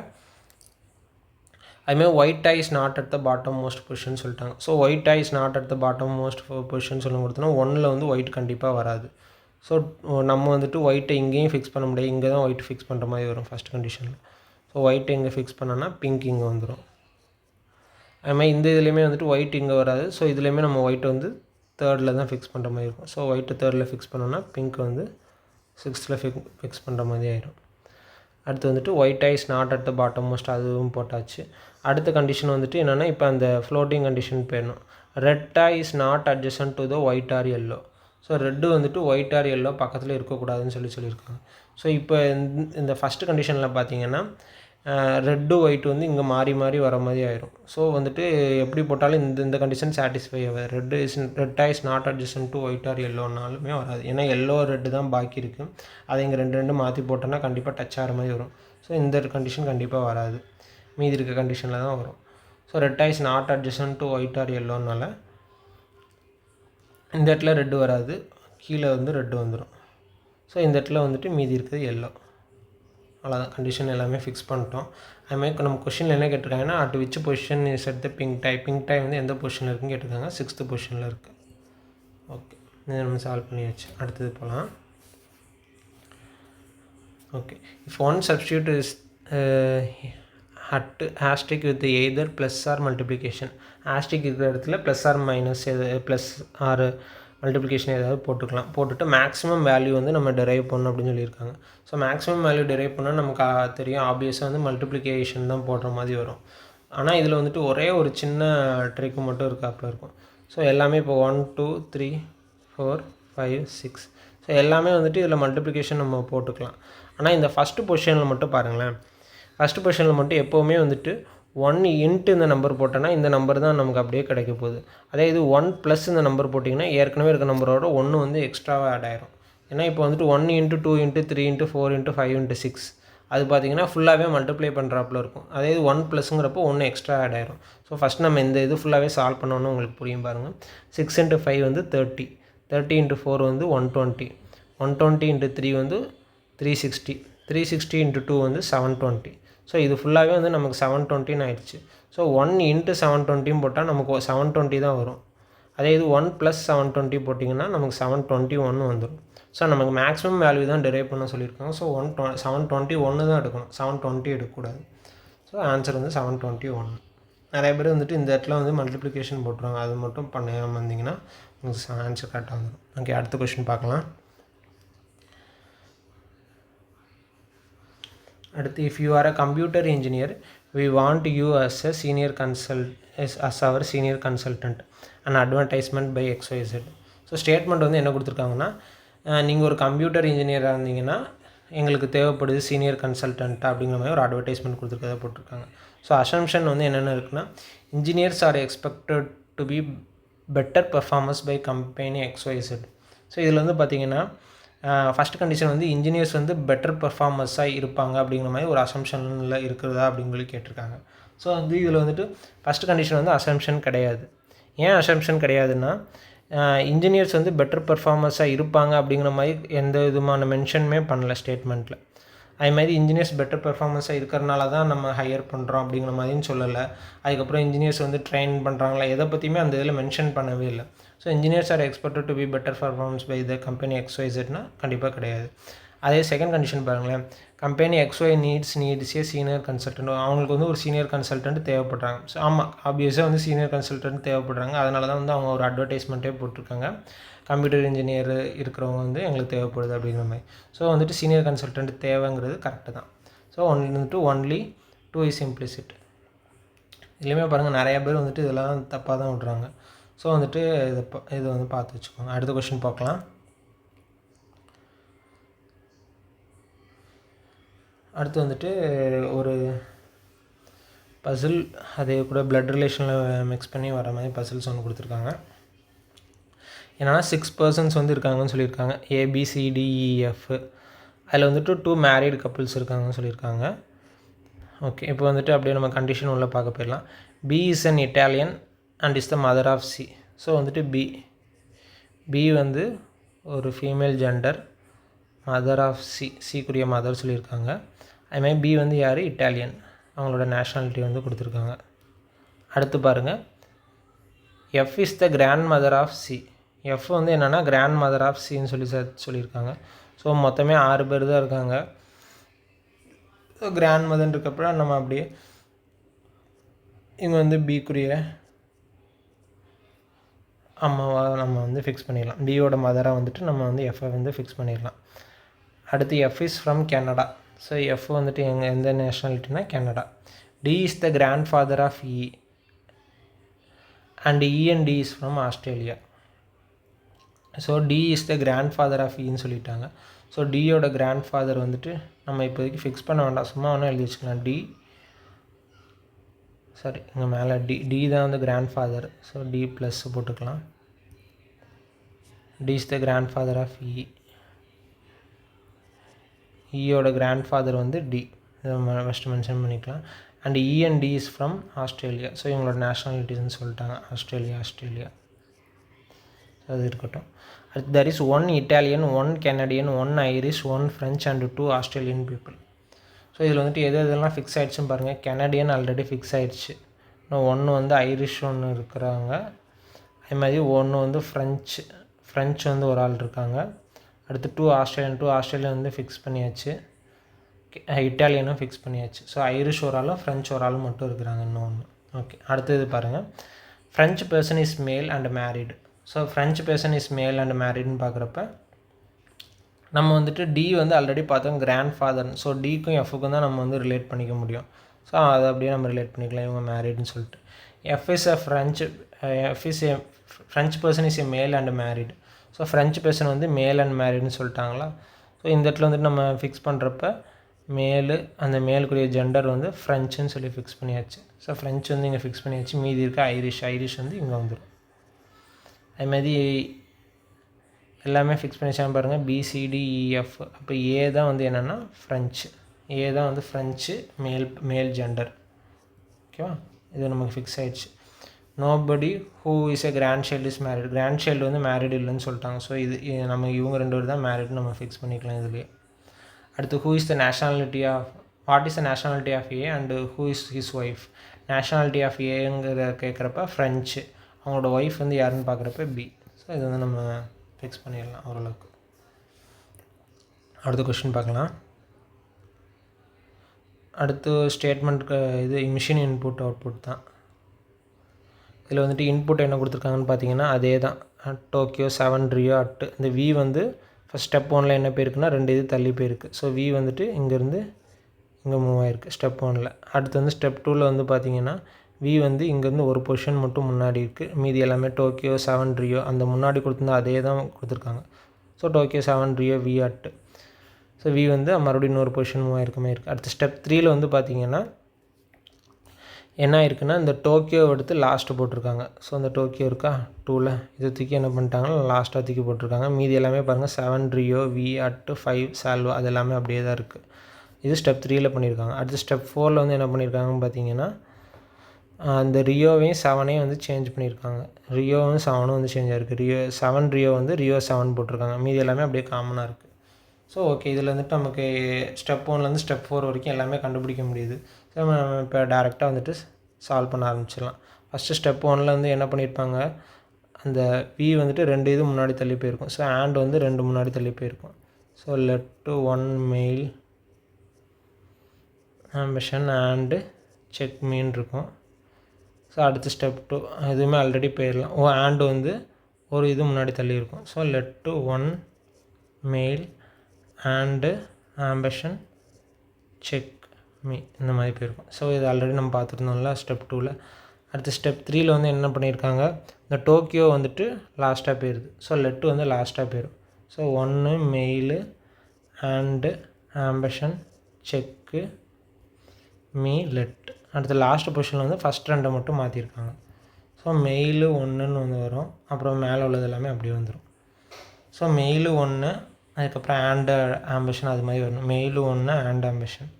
அதுமாதிரி white die is not at the bottom most position சொல்லிட்டாங்க. So white die is not at the bottom most position சொல்லும் கொடுத்தோன்னா 1ல் வந்து ஒயிட் கண்டிப்பாக வராது. ஸோ நம்ம வந்துட்டு ஒயிட்டை இங்கேயும் ஃபிக்ஸ் பண்ண முடியாது, இங்கே தான் ஒயிட் ஃபிக்ஸ் பண்ணுற மாதிரி வரும் ஃபஸ்ட் கண்டிஷனில். ஸோ ஒயிட்டை இங்கே ஃபிக்ஸ் பண்ணோன்னா பிங்க் இங்கே வந்துடும். அதுமாதிரி இந்த இதுலேயுமே வந்துட்டு ஒயிட் இங்கே வராது. ஸோ இதுலேயுமே நம்ம ஒயிட்டை வந்து 3ர்டில் தான் ஃபிக்ஸ் பண்ணுற மாதிரி இருக்கும். ஸோ ஒயிட்டை 3ர்டில் ஃபிக்ஸ் பண்ணோன்னா பிங்க் வந்து 6th ஃபிக்ஸ் பண்ணுற மாதிரி ஆயிடும். அடுத்து வந்துட்டு white is not at the bottom most அதுவும் போட்டாச்சு. அடுத்த கண்டிஷன் வந்துட்டு என்னென்னா இப்போ அந்த ஃப்ளோட்டிங் கண்டிஷன் போயிடணும். Red I is not adjacent to the white or yellow. So red வந்துட்டு ஒயிட் ஆர் எல்லோ பக்கத்தில் இருக்கக்கூடாதுன்னு சொல்லியிருக்காங்க. ஸோ இப்போ இந்த ஃபஸ்ட்டு கண்டிஷனில் பார்த்தீங்கன்னா ரெட்டு ஒயிட் வந்து இங்கே மாறி மாறி வர மாதிரி ஆயிரும். ஸோ வந்துட்டு எப்படி போட்டாலும் இந்த கண்டிஷன் சாட்டிஸ்ஃபை ஆகாது. Red is not adjacent to white or எல்லோனாலுமே வராது. ஏன்னா எல்லோ ரெட்டு தான் பாக்கி இருக்குது, அதை இங்கே ரெண்டு மாற்றி போட்டோன்னா கண்டிப்பாக டச் ஆகிற மாதிரி வரும். ஸோ இந்த கண்டிஷன் கண்டிப்பாக வராது, மீதி இருக்க கண்டிஷனில் தான் வரும். So red is not adjacent to white or எல்லோனால இந்த இடத்துல ரெட்டு வராது, கீழே வந்து ரெட்டு வந்துடும். ஸோ இந்த இடத்துல வந்துட்டு மீதி இருக்கிறது எல்லோ. அவ்வளோதான், கண்டிஷன் எல்லாமே ஃபிக்ஸ் பண்ணிட்டோம். அதுமாதிரி நம்ம கொஷினில் என்ன கேட்டிருக்காங்கன்னா at which position is at the pink die. Pink die வந்து எந்த பொசிஷனில் இருக்குன்னு கேட்டிருக்காங்க, 6th பொசிஷனில் இருக்குது. ஓகே, இதை நம்ம சால்வ் பண்ணியாச்சு. அடுத்தது போகலாம். Okay, if one substitute is hashtag with either plus or multiplication. Hashtag இருக்கிற இடத்துல plus or minus plus or multiplication ஏதாவது போட்டுட்டு மேக்ஸிமம் வேல்யூ வந்து நம்ம டெரைவ் பண்ணணும் அப்படின்னு சொல்லியிருக்காங்க. ஸோ மேக்ஸிமம் வேல்யூ டெரைவ் பண்ணால் நமக்கு தெரியும் ஆப்வியஸாக வந்து மல்டிப்ளிகேஷன் தான் போடுற மாதிரி வரும். ஆனால் இதில் வந்துட்டு ஒரே ஒரு சின்ன ட்ரிக்கு மட்டும் இருக்காப்புல இருக்கும். ஸோ எல்லாமே இப்போ 1 2 3 4 5 6 ஸோ எல்லாமே வந்துட்டு இதில் மல்டிப்ளிகேஷன் நம்ம போட்டுக்கலாம். ஆனால் இந்த ஃபஸ்ட்டு பொசிஷனில் மட்டும் பாருங்களேன், ஃபஸ்ட்டு பொசிஷனில் மட்டும் எப்போவுமே வந்துட்டு 1 இன்ட்டு இந்த நம்பர் போட்டோன்னா இந்த நம்பர் தான் நமக்கு அப்படியே கிடைக்க போகுது. அதே இது 1 ப்ளஸ் இந்த நம்பர் போட்டிங்கன்னா ஏற்கனவே இருக்க நம்பரோட 1 வந்து எக்ஸ்ட்ராவாக ஆட் ஆயிரும். ஏன்னா இப்போ வந்துட்டு 1 into 2 into 3 into 4 into 5 into 6 அது பார்த்திங்கன்னா ஃபுல்லாகவே மல்டிப்ளை பண்ணுறாப்புல இருக்கும். அதே இது 1 ப்ளஸ்ங்கிறப்போ 1 எக்ஸ்ட்ரா ஆட் ஆயிரும். ஸோ ஃபஸ்ட் நம்ம இந்த இது ஃபுல்லாகவே சால்வ் பண்ணோன்னு உங்களுக்கு புரியும் பாருங்கள். 6 இன்ட்டு 5 வந்து 30, 30 இன்ட்டு 4 வந்து 120, 120 இன்ட்டு 3 வந்து 360, 360 இன்ட்டு 2 வந்து 720. ஸோ இது ஃபுல்லாகவே வந்து நமக்கு 720 ஆயிடுச்சு. ஸோ 1 இன்ட்டு 720 போட்டால் நமக்கு 720 தான் வரும். அதே இது 1 ப்ளஸ் 720 போட்டிங்கன்னா நமக்கு 721 வந்துடும். ஸோ நமக்கு மேக்ஸிமம் வேல்யூ தான் டெரைவ் பண்ண சொல்லியிருக்காங்க. ஸோ 721 தான் எடுக்கணும், 720 எடுக்கக்கூடாது. ஸோ ஆன்சர் வந்து 721. நிறைய பேர் வந்துட்டு இந்த இடத்துல வந்து மல்டிப்ளிகேஷன் போட்டுருவாங்க. அது மட்டும் பண்ணாமல் வந்தீங்கன்னா உங்களுக்கு ஆன்சர் கரெக்டாக வந்துடும். ஓகே, அடுத்த கொஷின் பார்க்கலாம். அடுத்து, if you are a computer engineer, we want you as a senior as our senior consultant and advertisement by XYZ. So statement வந்து என்ன கொடுத்துருக்காங்கன்னா, நீங்கள் ஒரு கம்ப்யூட்டர் இன்ஜினியராக இருந்தீங்கன்னா எங்களுக்கு தேவைப்படுது சீனியர் கன்சல்டன்ட் அப்படிங்கிற மாதிரி ஒரு அட்வர்டைஸ்மெண்ட் கொடுத்துருக்கதை போட்டிருக்காங்க. ஸோ அசம்ஷன் வந்து என்னென்ன இருக்குன்னா, engineers are expected to be better performance by company XYZ. So இதில் வந்து பார்த்திங்கன்னா ஃபஸ்ட் கண்டிஷன் வந்து இன்ஜினியர்ஸ் வந்து பெட்டர் பெர்ஃபார்மன்ஸாக இருப்பாங்க அப்படிங்கிற மாதிரி ஒரு அசம்ஷனில் இருக்கிறதா அப்படின்னு சொல்லி கேட்டிருக்காங்க. ஸோ வந்து இதில் வந்துட்டு ஃபஸ்ட் கண்டிஷன் வந்து அசம்ஷன் கிடையாது. ஏன் அசம்ஷன் கிடையாதுன்னா, இன்ஜினியர்ஸ் வந்து பெட்டர் பெர்ஃபார்மன்ஸாக இருப்பாங்க அப்படிங்கிற மாதிரி எந்த விதமான மென்ஷனுமே பண்ணல ஸ்டேட்மெண்ட்டில். அதுமாதிரி இன்ஜினியர்ஸ் பெட்டர் பெர்ஃபார்மன்ஸாக இருக்கிறனால தான் நம்ம ஹையர் பண்ணுறோம் அப்படிங்கிற மாதிரின்னு சொல்லலை. அதுக்கப்புறம் இன்ஜினியர்ஸ் வந்து ட்ரெயின் பண்ணுறாங்களா, எதை பற்றியுமே அந்த இதில் மென்ஷன் பண்ணவே இல்லை. So engineers are expected to be better performance by the company XYZனா கண்டிப்பாக கிடையாது. அதே செகண்ட் கண்டிஷன் பாருங்களேன், company XY needs a senior consultant. அவங்களுக்கு வந்து ஒரு சீனியர் கன்சல்டன்ட் தேவைப்படுறாங்க. ஸோ ஆமாம், ஆப்வியஸாக வந்து சீனியர் கன்சல்டன்ட் தேவைப்படுறாங்க. அதனால தான் வந்து அவங்க ஒரு அட்வர்டைஸ்மெண்ட்டே போட்டிருக்காங்க, கம்ப்யூட்டர் இன்ஜினியர் இருக்கிறவங்க வந்து எங்களுக்கு தேவைப்படுது அப்படிங்கிற மாதிரி. ஸோ வந்துட்டு சீனியர் கன்சல்டன்ட் தேவைங்கிறது கரெக்டு தான். ஸோ வந்துட்டு ஒன்லி 2 இஸ் இம்ப்ளிசிட். இதுலேயுமே பாருங்கள் நிறையா பேர் வந்துட்டு இதெல்லாம் தப்பாக தான் விட்றாங்க. ஸோ வந்துட்டு இதை வந்து பார்த்து வச்சுக்கோங்க. அடுத்த கொஷின் பார்க்கலாம். அடுத்து வந்துட்டு ஒரு பசில், அதே கூட பிளட் ரிலேஷனில் மிக்ஸ் பண்ணி வர மாதிரி பசில்ஸ் ஒன்று கொடுத்துருக்காங்க. என்னென்னா 6 பர்சன்ஸ் வந்து இருக்காங்கன்னு சொல்லியிருக்காங்க, ABCDEF. அதில் வந்துட்டு 2 மேரிடு கப்புள்ஸ் இருக்காங்கன்னு சொல்லியிருக்காங்க. ஓகே, இப்போ வந்துட்டு அப்படியே நம்ம கண்டிஷன் உள்ள பார்க்க போயிடலாம். B is an Italian and is the mother of C. So வந்துட்டு பி வந்து ஒரு ஃபீமேல் ஜெண்டர், மதர் ஆஃப் சிக்குரிய மதர் சொல்லியிருக்காங்க. அதுமாதிரி பி வந்து யார், இட்டாலியன், அவங்களோட நேஷ்னாலிட்டி வந்து கொடுத்துருக்காங்க. அடுத்து பாருங்கள், F is the grandmother of C. F வந்து என்னென்னா கிராண்ட் மதர் ஆஃப் Cன்னு சொல்லியிருக்காங்க. ஸோ மொத்தமே 6 பேர் தான் இருக்காங்க. ஸோ கிராண்ட் மதர்ன்னு இருக்கப்போ நம்ம அப்படியே இங்கே வந்து பிக்குரிய அம்மாவாக நம்ம வந்து ஃபிக்ஸ் பண்ணிடலாம். பியோட மதராக வந்துட்டு நம்ம வந்து எஃப்ஐ வந்து ஃபிக்ஸ் பண்ணிடலாம். அடுத்து F is from Canada. So F வந்துட்டு எந்த நேஷ்னாலிட்டினா Canada. D is the grandfather of E and E and D is from Australia. So D is the grandfather of Eன்னு சொல்லிட்டாங்க. ஸோ Dயோட கிராண்ட் ஃபாதர் வந்துட்டு நம்ம இப்போதைக்கு fix பண்ண வேண்டாம், சும்மா ஒன்றும் எழுதி வச்சுக்கலாம். இங்கே மேலே டி தான் வந்து grandfather. So D plus போட்டுக்கலாம். D is the grandfather of E. ஈயோட கிராண்ட் ஃபாதர் வந்து D, இதை ஃபஸ்ட்டு மென்ஷன் பண்ணிக்கலாம். And E and D is from Australia. So இவங்களோட நேஷ்னாலிட்டிஸ்ன்னு சொல்லிட்டாங்க, ஆஸ்திரேலியா. அது இருக்கட்டும். அடுத்து there is 1 Italian, 1 Canadian, 1 Irish, 1 French and 2 Australian people. So இதில் வந்துட்டு எதெல்லாம் ஃபிக்ஸ் ஆகிடுச்சுன்னு பாருங்கள். கெனடியன் ஆல்ரெடி ஃபிக்ஸ் ஆகிடுச்சு. இன்னும் 1 வந்து ஐரிஷ் ஒன்று இருக்கிறாங்க. அதே மாதிரி 1 வந்து ஃப்ரெஞ்சு வந்து ஒரு ஆள் இருக்காங்க. அடுத்து 2 ஆஸ்திரேலியன் வந்து ஃபிக்ஸ் பண்ணியாச்சு. இட்டாலியனும் ஃபிக்ஸ் பண்ணியாச்சு. ஸோ ஐரிஷ் ஒரு ஆளும் ஃப்ரெஞ்சு ஒரு ஆளும் மட்டும் இருக்கிறாங்க இன்னும் ஒன்று. ஓகே, அடுத்தது பாருங்கள், French person is male and married. So French person is male and மேரிடுன்னு பார்க்குறப்ப நம்ம வந்துட்டு D வந்து ஆல்ரெடி பார்த்தோம் கிராண்ட் ஃபாதர். ஸோ Dக்கும் Fக்கும் தான் நம்ம வந்து ரிலேட் பண்ணிக்க முடியும். ஸோ அதை அப்படியே நம்ம ரிலேட் பண்ணிக்கலாம், இவங்க மேரிடுன்னு சொல்லிட்டு. F is French person is a மேல் and married. So French person வந்து மேல் அண்ட் மேரிடுன்னு சொல்லிட்டாங்களா. ஸோ இந்த இடத்துல வந்துட்டு நம்ம ஃபிக்ஸ் பண்ணுறப்ப அந்த மேலுக்குரிய ஜெண்டர் வந்து ஃப்ரெஞ்சுன்னு சொல்லி ஃபிக்ஸ் பண்ணியாச்சு. ஸோ ஃப்ரெஞ்ச் வந்து இங்கே ஃபிக்ஸ் பண்ணியாச்சு. மீதி இருக்க ஐரிஷ் வந்து இங்கே வந்துடும். அதுமாதிரி எல்லாமே ஃபிக்ஸ் பண்ணிச்சாங்க பாருங்கள், BCDEF. அப்போ ஏ தான் வந்து என்னென்னா ஃப்ரெஞ்சு, ஏ தான் வந்து ஃப்ரெஞ்சு மேல் ஜெண்டர். ஓகேவா, இது நமக்கு ஃபிக்ஸ் ஆகிடுச்சு. Nobody who is a grandchild is married. Grandchild வந்து மேரிட் இல்லைன்னு சொல்லிட்டாங்க. ஸோ இது நம்ம இவங்க 2 பேர் தான் மேரிட்னு நம்ம ஃபிக்ஸ் பண்ணிக்கலாம் இதுலேயே. அடுத்து what is the nationality of A and who is his wife. Nationality of ஏங்கிற கேட்குறப்ப ஃப்ரெஞ்சு, அவங்களோட ஒய்ஃப் வந்து யாருன்னு பார்க்குறப்ப B. ஸோ இது வந்து நம்ம ஃபிக்ஸ் பண்ணிடலாம் ஓரளவுக்கு. அடுத்த கொஸ்டின் பார்க்கலாம். அடுத்து ஸ்டேட்மெண்ட்டுக்கு இது மிஷின் இன்புட் அவுட்புட் தான். இதில் வந்துட்டு இன்புட் என்ன கொடுத்துருக்காங்கன்னு பார்த்தீங்கன்னா அதே தான் டோக்கியோ 7 ரியோ அட்டு. இந்த வி வந்து ஃபஸ்ட் ஸ்டெப் 1ல் என்ன போயிருக்குன்னா 2 இது தள்ளி போயிருக்கு. ஸோ வி வந்துட்டு இங்கேருந்து இங்கே மூவ் ஆகிருக்கு ஸ்டெப் 1ல். அடுத்து வந்து ஸ்டெப் 2ல் வந்து பார்த்தீங்கன்னா வி வந்து இங்கேருந்து ஒரு பொசிஷன் மட்டும் முன்னாடி இருக்குது. மீதி எல்லாமே டோக்கியோ 7 ரியோ அந்த முன்னாடி கொடுத்துருந்தா அதே தான் கொடுத்துருக்காங்க. So Tokyo 7 Rio we at. So we வந்து மறுபடியும் இன்னொரு பொசிஷன் மூவ் ஆகிருக்கமே இருக்குது. அடுத்து ஸ்டெப் 3ல் வந்து பார்த்தீங்கன்னா என்ன ஆயிருக்குன்னா இந்த டோக்கியோ எடுத்து லாஸ்ட்டு போட்டிருக்காங்க. ஸோ இந்த டோக்கியோ இருக்கா 2ல் இதை தூக்கி என்ன பண்ணிட்டாங்கன்னா லாஸ்ட்டாக தூக்கி போட்டிருக்காங்க. மீதி எல்லாமே பாருங்கள் 7 ரியோ வி அட்டு 5 சால்வா அது எல்லாமே அப்படியே தான் இருக்குது. இது ஸ்டெப் 3ல் பண்ணியிருக்காங்க. அடுத்து ஸ்டெப் 4ல் வந்து என்ன பண்ணியிருக்காங்கன்னு பார்த்தீங்கன்னா அந்த ரியோவையும் 7ஐயும் வந்து சேஞ்ச் பண்ணியிருக்காங்க. ரியோவும் 7ம் வந்து சேஞ்ச் ஆகிருக்கு. 7 ரியோ வந்து ரியோ 7 போட்டிருக்காங்க. மீதி எல்லாமே அப்படியே காமனாக இருக்குது. ஸோ ஓகே, இதில் வந்துட்டு நமக்கு ஸ்டெப் 1லேருந்து ஸ்டெப் 4 வரைக்கும் எல்லாமே கண்டுபிடிக்க முடியுது. ஸோ நம்ம இப்போ டேரெக்டாக வந்துட்டு சால்வ் பண்ண ஆரம்பிச்சிடலாம். ஃபஸ்ட்டு ஸ்டெப் 1ல் வந்து என்ன பண்ணியிருப்பாங்க, அந்த வி வந்துட்டு 2 இது முன்னாடி தள்ளி போயிருக்கும். ஸோ ஆண்ட் வந்து 2 முன்னாடி தள்ளி போயிருக்கும். So led to 1 mail ambition ஆண்டு செக் மீன் இருக்கும். ஸோ அடுத்த ஸ்டெப் 2 எதுவுமே ஆல்ரெடி போயிடலாம். ஆண்டு வந்து ஒரு இது முன்னாடி தள்ளி இருக்கும். ஸோ லெட் டு 1 மெயில் ஆண்டு ஆம்பிஷன் செக் மீ இந்த மாதிரி போயிருக்கும். ஸோ இது ஆல்ரெடி நம்ம பார்த்துருந்தோம்ல ஸ்டெப் 2ல். அடுத்து ஸ்டெப் 3ல் வந்து என்ன பண்ணியிருக்காங்க, இந்த டோக்கியோ வந்துட்டு லாஸ்ட்டாக போயிடுது. ஸோ லெட்டு வந்து லாஸ்ட்டாக போயிடும். ஸோ 1 மெயிலு ஆண்டு ஆம்பிஷன் செக்கு மீ லெட். அடுத்து லாஸ்ட் பொசிஷனில் வந்து ஃபஸ்ட் 2 மட்டும் மாற்றிருக்காங்க. ஸோ மெயிலு 1ன்னு வந்து வரும். அப்புறம் மேலே உள்ளது எல்லாமே அப்படியே வந்துடும். ஸோ மெயிலு 1 அதுக்கப்புறம் ஆண்டு ஆம்பிஷன் அது மாதிரி வரணும். Mail 1 and ambition.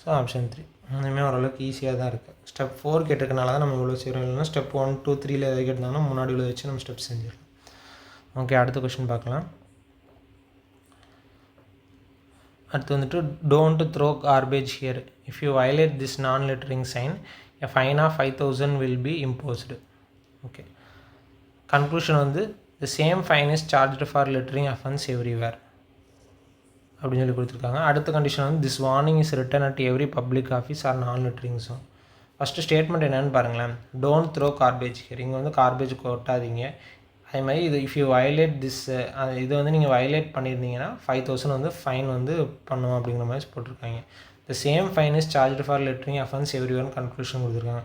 So option 3 இன்னுமே ஓரளவுக்கு ஈஸியாக தான் இருக்குது. ஸ்டெப் 4 கேட்டிருக்கனால தான் நம்ம இவ்வளோ செய்கிறோம். இல்லைன்னா ஸ்டெப் 1 2 3ல் எதாவது கேட்டிருந்தாங்கன்னா முன்னாடி உள்ள வச்சு நம்ம ஸ்டெப் செஞ்சிடலாம். ஓகே, அடுத்த கொஷின் பார்க்கலாம். அடுத்து வந்துட்டு don't throw garbage here. If you violate this non littering sign a fine of 5000 will be imposed. Okay, conclusion வந்து the same fine is charged for littering offence everywhere அப்படின்னு சொல்லி கொடுத்துருக்காங்க. அடுத்த கண்டிஷன் வந்து this warning is written at every public office or non lettering so. First statement என்னென்னு பாருங்களேன். Don't throw garbage here, இங்கே வந்து கார்பேஜ் கொட்டாதீங்க. அதே மாதிரி இது இஃப் யூ வயலேட் திஸ் இது வந்து நீங்கள் வயலேட் பண்ணியிருந்தீங்கன்னா 5000 வந்து ஃபைன் வந்து பண்ணுவோம் அப்படிங்கிற மாதிரி போட்டிருக்காங்க. த same fine is charged for littering offence everywhere conclusion கொடுத்துருக்காங்க.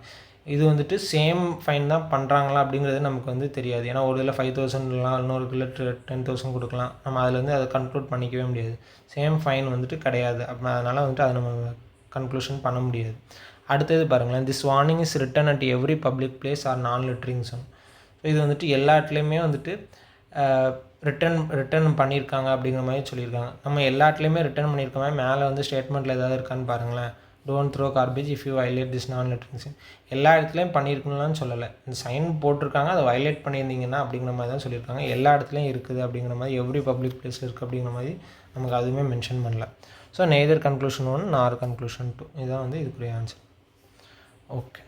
இது வந்துட்டு சேம் ஃபைன் தான் பண்ணுறாங்களா அப்படிங்கிறது நமக்கு வந்து தெரியாது. ஏன்னா ஒரு இதில் 5000லாம் இன்னொரு இதில் 10,000 கொடுக்கலாம். நம்ம அதில் வந்து அதை கன்க்ளூட் பண்ணிக்கவே முடியாது. சேம் ஃபைன் வந்துட்டு கிடையாது. அப்போ அதனால் வந்துட்டு அதை நம்ம கன்க்ளூஷன் பண்ண முடியாது. அடுத்தது பாருங்களேன், this warning is written at every public place or non lettering so. So இது வந்துட்டு எல்லா இடத்துலையுமே வந்துட்டு ரிட்டன் பண்ணியிருக்காங்க அப்படிங்கிற மாதிரி சொல்லியிருக்காங்க. நம்ம எல்லா இடத்துலையுமே ரிட்டன் பண்ணியிருக்கோமே, மேலே வந்து ஸ்டேட்மெண்ட்டில் ஏதாவது இருக்கான்னு பாருங்களேன். Don't throw garbage if you violate this non littering sign. எல்லா இடத்துலையும் பண்ணியிருக்கணும்னு சொல்லலை. இந்த சைன் போட்டிருக்காங்க, அதை வயலேட் பண்ணியிருந்தீங்கன்னா அப்படிங்கிற மாதிரி தான் சொல்லியிருக்காங்க. எல்லா இடத்துலையும் இருக்குது அப்படிங்கிற மாதிரி, எவ்ரி பப்ளிக் பிளேஸில் இருக்குது அப்படிங்கிற மாதிரி நமக்கு அதுவுமே மென்ஷன் பண்ணல. ஸோ நெய்தர் கன்க்ளூஷன் 1 நார் கன்க்ளூஷன் 2 இதுதான் வந்து இதுக்குரிய ஆன்சர். ஓகே.